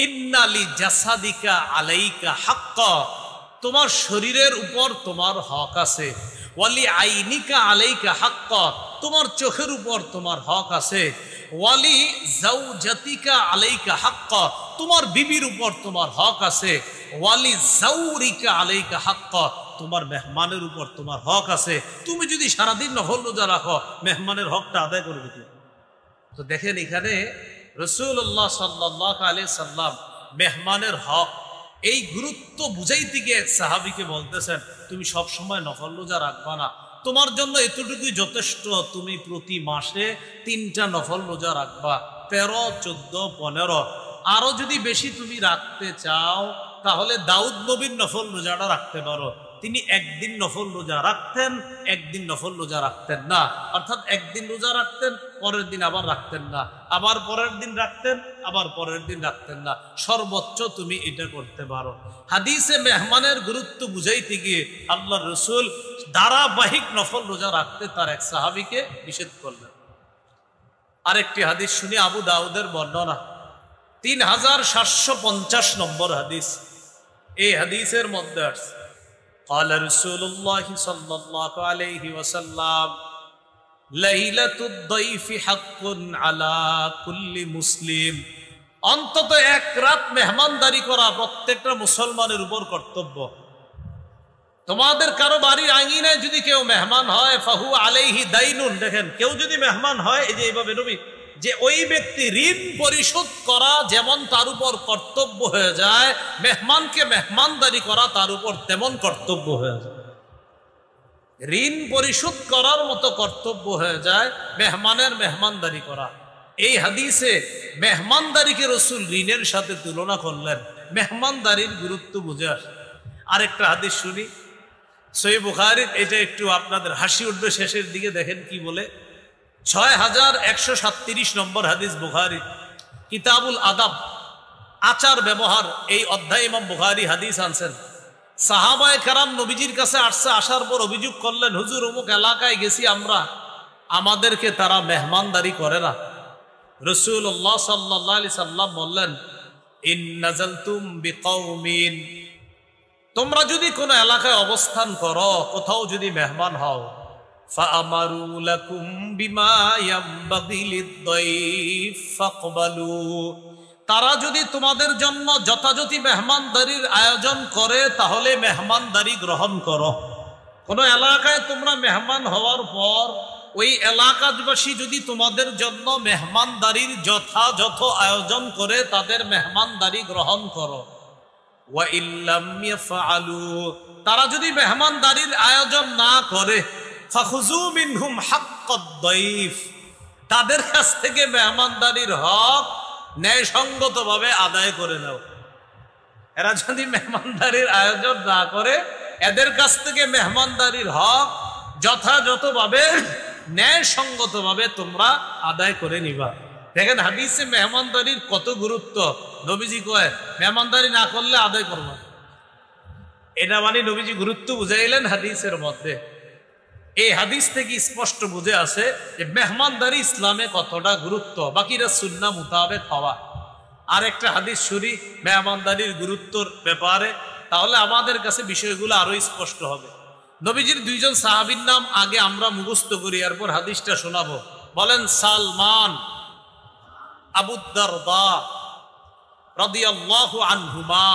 ইন্নালি জাসাদিকা আলাইকা হাক্কা, তোমার শরীরের উপর তোমার হক আছে। ওয়ালি আইনিকা আলাইকা হাক্কা, তোমার চোখের উপর তোমার হক আছে। ওয়ালি জাওজাতিকা আলাইকা হাক্কা, তোমার বিবির উপর তোমার হক আছে। ওয়ালি জাওরিকা আলাইকা হাক্কা, তোমার মেহমানের উপর তোমার হক আছে। তুমি যদি সারাদিন নফল রোজা রাখো, মেহমানের হকটা আদায় করবে কি? তো দেখেন, এখানে রাসূলুল্লাহ সাল্লাল্লাহু আলাইহি সাল্লাম মেহমানের হক এই গুরুত্ব বুঝাইতে গিয়ে এক সাহাবীকে বলতেছেন, তুমি সব সময় নফল রোজা রাখবা না, তোমার জন্য এতটুকুই যথেষ্ট, তুমি প্রতি মাসে 3টা নফল রোজা রাখবা, 13, 14, 15। আরো যদি বেশি তুমি রাখতে চাও তাহলে দাউদ নবীর নফল রোজাটা রাখতে পারো। তিনি একদিন নফল রোজা রাখতেন, একদিন নফল রোজা রাখতেন না, অর্থাৎ একদিন রোজা রাখতেন, পরের দিন আবার রাখতেন না, আবার পরের দিন রাখতেন, আবার পরের দিন রাখতেন না। সর্বোচ্চ তুমি এটা করতে পারো। হাদিসে মেহমানের গুরুত্ব বুঝাইতে গিয়ে আল্লাহর রাসূল ধারাবাহিক নফল রোজা রাখতে তার এক সাহাবীকে নিষেধ করলেন। আরেকটি হাদিস শুনি, আবু দাউদের বর্ণনা, 3750 নম্বর হাদিস। এই হাদিসের মধ্যে আছে, قال رسول الله صلى الله عليه وسلم ليلة الضيف حق على كل مسلم, অন্তত এক রাত মেহমানদারি করা প্রত্যেকটা মুসলমানের উপর কর্তব্য। তোমাদের কারো বাড়ির আঙিনায় যদি কেউ মেহমান হয়, ফাহু আলাইহি দাইনুন, দেখেন কেউ যদি মেহমান হয়, এই যে এইভাবে নবী, যে ওই ব্যক্তি ঋণ পরিশোধ করা যেমন তার উপর কর্তব্য হয়ে যায়, মেহমানকে মেহমানদারি করা তার উপর তেমন কর্তব্য হয়ে যায়। ঋণ পরিশোধ করার মতো কর্তব্য হয়ে যায় মেহমানের মেহমানদারি করা। এই হাদিসে মেহমানদারিকে রাসূল ঋণের সাথে তুলনা করলেন, মেহমানদারির গুরুত্ব বুঝে আসে। আরেকটা হাদিস শুনি, সহিহ বুখারীর, এটা একটু আপনাদের হাসি উঠবে শেষের দিকে, দেখেন কি বলে। 6137 নম্বর হাদিস, বুখারী কিতাবুল আদাব, আচার ব্যবহার, এই অধ্যায় ইমাম বুখারী হাদিস আনছেন। সাহাবায়ে কেরাম নবীজির কাছে আসছে, আসার পর অভিযোগ করলেন, হুজুর অমুক এলাকায় গেছি আমরা, আমাদেরকে তারা মেহমানদারি করে না। রাসূলুল্লাহ সাল্লাল্লাহু আলাইহি সাল্লাম বললেন, ইন নাযালতুম বিকওমিন, তোমরা যদি কোনো এলাকায় অবস্থান করো, কোথাও যদি মেহমান হও, فأمروا لكم بما ينبغي للضيف فاقبلوا। তারা যদি তোমাদের জন্য যথাযথ মেহমানদারির আয়োজন করে তাহলে মেহমানদারি গ্রহণ করো। কোন এলাকায় তোমরা মেহমান হওয়ার পর ওই এলাকাবাসী যদি তোমাদের জন্য মেহমানদারির যথাযথ আয়োজন করে তাদের মেহমানদারি গ্রহণ করো। ওয়া ইল্লাম ইয়াফআলু, তারা যদি মেহমানদারির আয়োজন না করে ফাখুযু মিনহুম হাক্কাদ দাইফ, তাদের কাছ থেকে মেহমানদারির হক ন্যায়সঙ্গতভাবে আদায় করে নাও। এরা যদি মেহমানদারির আয়োজন না করে এদের কাছ থেকে মেহমানদারির হক যথাযথভাবে ন্যায়সঙ্গতভাবে তোমরা আদায় করে নিবা। দেখেন হাদিসে মেহমানদারির কত গুরুত্ব। নবীজি কয় মেহমানদারি না করলে আদায় করবা। এটা মানে নবীজি গুরুত্ব বুঝাইলেন হাদিসের মধ্যে। এই হাদিস থেকে স্পষ্ট বুঝে আছে যে মেহমানদারি ইসলামে কতটা গুরুত্ব, বাকিরা সুন্নাহ মোতাবেক হওয়া। আর একটা হাদিস শুনি মেহমানদারির গুরুত্বর ব্যাপারে, তাহলে আমাদের কাছে বিষয়গুলো আরো স্পষ্ট হবে। নবীজির দুইজন সাহাবীর নাম আগে আমরা মুখস্থ করি, এরপর হাদিসটা শোনাবো। বলেন সালমান, আবু দারদা রাদিয়াল্লাহু আনহুমা।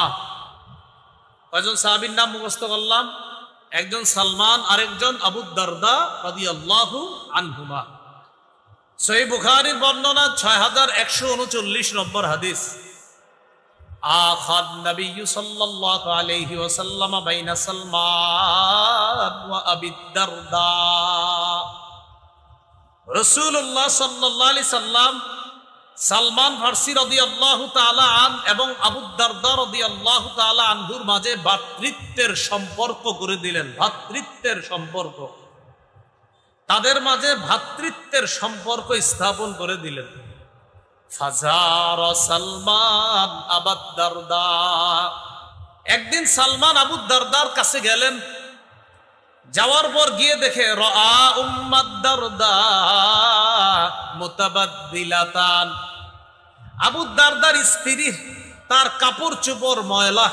কয়জন সাহাবীর নাম মুখস্থ করলাম? একজন সালমান, আরেকজন আবু দারদা রাদিয়াল্লাহু আনহুমা। সহিহ বুখারীর বর্ণনা 6139 নম্বর হাদিস। আখাদ নবী সাল্লাল্লাহু আলাইহি ওয়াসাল্লাম বাইনা সালমান ওয়া আবি দারদা। রাসূলুল্লাহ সাল্লাল্লাহু আলাইহি সাল্লাম সালমান ফারসি রাদিয়াল্লাহু তাআলা আন এবং আবু দারদা রাদিয়াল্লাহু তাআলা আনহুর মাঝে ভ্রাতৃত্বের সম্পর্ক করে দিলেন। ভ্রাতৃত্বের সম্পর্ক, তাদের মাঝে ভ্রাতৃত্বের সম্পর্ক স্থাপন করে দিলেন। ফাজার সালমান আবু দারদা, একদিন সালমান আবু দারদার কাছে গেলেন। যাওয়ার পর গিয়ে দেখে রাআ উম্মাদ দারদা মুতাবাদদিলাতান, আবু দারদার স্ত্রী তার কাপড় চোপড় ময়লা।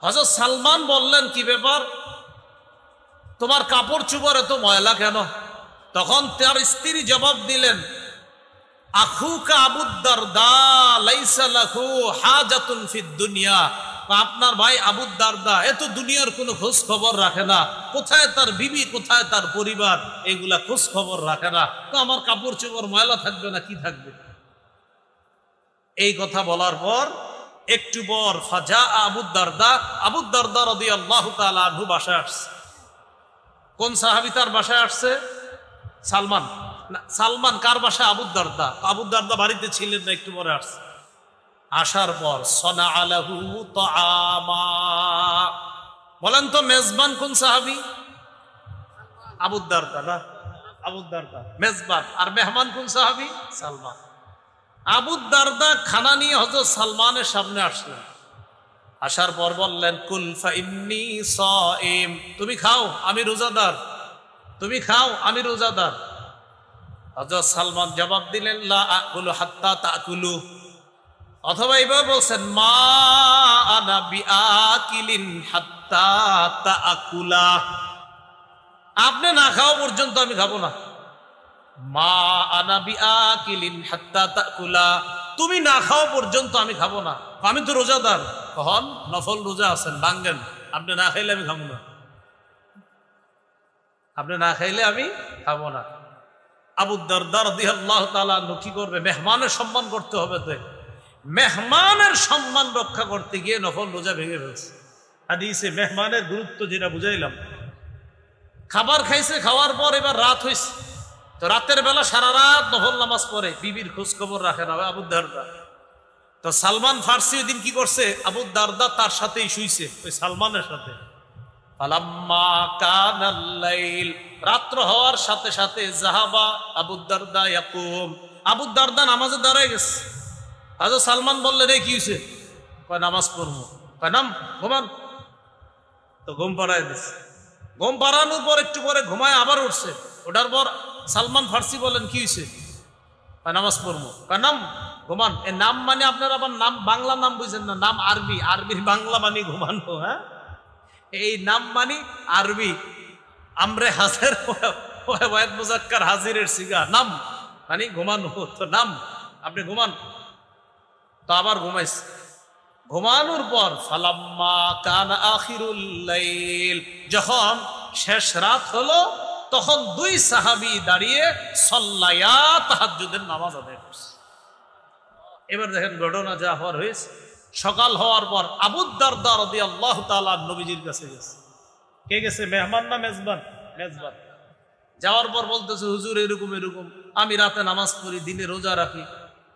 হযরত সালমান বললেন কি ব্যাপার, তোমার কাপড় চোপড় এত ময়লা কেন? তখন তার স্ত্রী জবাব দিলেন আখুকা আবু দারদা লাইসা লাহু হাজাতুন ফিদ দুনিয়া, আপনার ভাই আবু দারদা এত দুনিয়ার কোনো খোঁজ খবর রাখে না, কোথায় তার বিবি কোথায় তার পরিবার এগুলা খোঁজ খবর রাখে না, তো আমার কাপড় চোপড় ময়লা থাকবে না কি থাকবে? এই কথা বলার পর একটু পর ফাজা আবু দারদা রাদিয়াল্লাহু তাআলা আনহু বাসায় আসছে। কোন সাহাবী তার বাসায় আসছে? সালমান। সালমান কার বাসায়? আবু দারদা। আবু দারদা বাড়িতে ছিলেন না, একটু পরে আসছে। আসার পর সনা আলাহু তাআমা, বলেন তো মেজবান কোন সাহাবী? আবু দারদা না? আবু দারদা মেজবান, আর মেহমান কোন সাহাবী? সালমান। আবু দারদা খানা নিয়ে হযরত সালমানের সামনে আসলেন। আসার পর বললেন কুল ফাইন্নী সাইম, তুমি খাও আমি রোজাদার, তুমি খাও আমি রোজাদার। হযরত সালমান জবাব দিলেন লা আকুলু হাত্তা তাকুলু, অথবা এইভাবে বলছেন মা আনা বিআকিলিন হাত্তা তাকুলা, আপনি না খাওয়া পর্যন্ত আমি খাবো না। মা আনা বিআকিলিন হাত্তা তাকুলা, তুমি না খাওয়া পর্যন্ত আমি খাবো না, আমি তো রোজাদার। কখন? নফল রোজা আছেন, ভাঙ্গেন, আপনি না খাইলে আমি খাবো না, আপনি না খাইলে আমি খাবো না। আবু দারদা রাদিয়াল্লাহু তাআলা আনহু কি করবে? মেহমানের সম্মান করতে হবে, তো মেহমানের সম্মান রক্ষা করতে গিয়ে নফল রোজা ভেঙে ফেলছে। হাদিসে মেহমানের গুরুত্ব যেটা বুঝাইলাম। খাবার খাইছে, খাওয়ার পর এবার রাত হয়েছে, তো রাতের বেলা সারা রাত নফল নামাজ পড়ে, বিবির খোঁজ খবর রাখে না আবু দারদা। তো সালমান ফারসি ওই দিন কি করছে? আবু দারদা তার সাথেই শুইছে, ওই সালমানের সাথে। ফালাম্মা কানাল লাইল, রাত্র হওয়ার সাথে সাথে জাহাবা আবু দারদা ইয়াকুম, আবু দারদা নামাজে দাঁড়ায় গেছে। হযরত সালমান বললেন এই কি হয়েছে? কয় নামাজ পড়বো। কয় নাম, ঘুমান। তো ঘুম পাড়ায় দিচ্ছে। ঘুম পাড়ানোর পর একটু পরে ঘুমায় আবার উঠছে। ওঠার পর সালমান ফারসি বলেন কি হয়েছে? কয় নামাজ পড়বো। কয় নাম, ঘুমান। এ নাম মানে আপনার আবার নাম বাংলা নাম বুঝছেন না, নাম আরবি, আরবির বাংলা মানে ঘুমানো। হ্যাঁ, এই নাম মানে আরবি। আমরে হাজের ওয়াহিদ মুজাক্কার হাজিরের সিগা, নাম মানে ঘুমানো, তো নাম, আপনি ঘুমান। তো আবার ঘুমাইছে। ঘুমানোর পর ফালাম্মা কানা আখিরুল লাইল, যখন শেষ রাত হলো তখন দুই সাহাবী দাঁড়িয়ে সাল্লায়া তাহাজ্জুদের নামাজ আদায় করছে। এবার দেখেন ঘটনা যা হওয়ার হয়েছে। সকাল হওয়ার পর আবু দারদা রাদিয়াল্লাহু তাআলা নবীজির কাছে গেছে। কে গেছে? মেহমান না মেজবান? মেজবান। যাওয়ার পর বলতেছে, হুজুর এরকম এরকম, আমি রাতে নামাজ পড়ি, দিনে রোজা রাখি।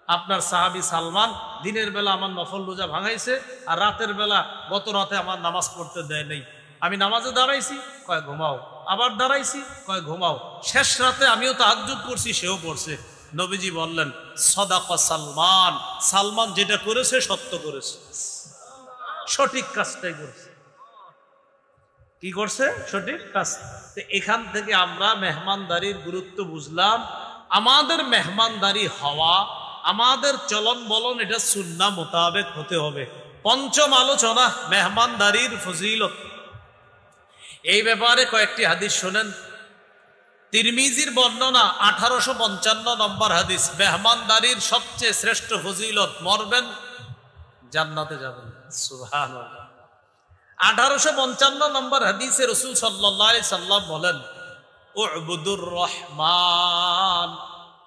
আপনার সাহাবী সালমান দিনের বেলা আমার নফল রোজা ভাঙাইছে, আর রাতের বেলা গত রাতে আমার নামাজ পড়তে দেয় নাই। আমি নামাজে দাঁড়াইছি, কয় ঘুমাও, আবার দাঁড়াইছি, কয় ঘুমাও। শেষ রাতে আমিও তাহাজ্জুদ করছি, সেও পড়ছে। নবীজি বললেন, সাদাকা সালমান, সালমান যেটা করেছে সত্য করেছে, সঠিক কাজটাই করেছে। কি করছে? সঠিক কাজ। এখান থেকে আমরা মেহমানদারির গুরুত্ব বুঝলাম। আমাদের মেহমানদারি হওয়া, আমাদের চলন বলন, এটা সুন্নাহ মোতাবেক হতে হবে। পঞ্চম আলোচনা, মেহমানদারির ফজিলত। এই ব্যাপারে কয়েকটি হাদিস শোনেন। তিরমিজির বর্ণনা 1855 নম্বর হাদিস, মেহমানদারির সবচেয়ে শ্রেষ্ঠ ফজিলত, মরবেন জান্নাতে যাবেন। সুবহানাল্লাহ। 1855 নম্বর হাদিসে রাসূল সাল্লাল্লাহু আলাইহি সাল্লাম বলেন, উ'বুদুর রহমান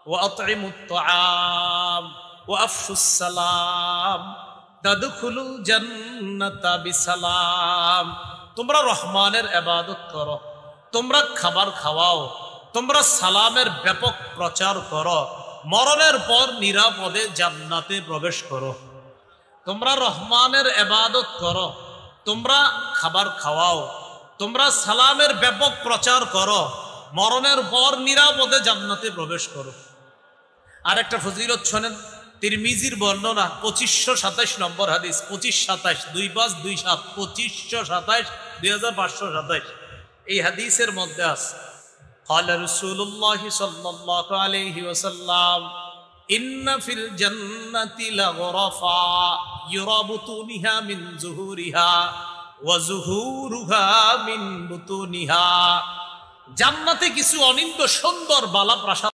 ওয়া আত'ইমুত তাআম ওয়া আফশুস সালাম তাদখুলুল জান্নাতা বিসালাম। তোমরা রহমানের ইবাদত করো, তোমরা খাবার খাওয়াও, তোমরা সালামের ব্যাপক প্রচার করো, মরণের পর নিরাপদে জান্নাতে প্রবেশ করো। তোমরা রহমানের ইবাদত করো, তোমরা খাবার খাওয়াও, তোমরা সালামের ব্যাপক প্রচার করো, মরণের পর নিরাপদে জান্নাতে প্রবেশ করো। আর একটা ফজিলত শোনেন, তিরমিজির বর্ণনা 2527 নম্বর হাদিস, 2527, 2527, 2527, 2527। এই হাদিসের মধ্যে আছে, قال رسول الله صلى الله عليه وسلم إن في الجنة لغرفا يرى بطونها من ظهورها وظهورها من بطونها। জান্নাতে কিছু অনিন্দ্য সুন্দর বালা প্রাসাদ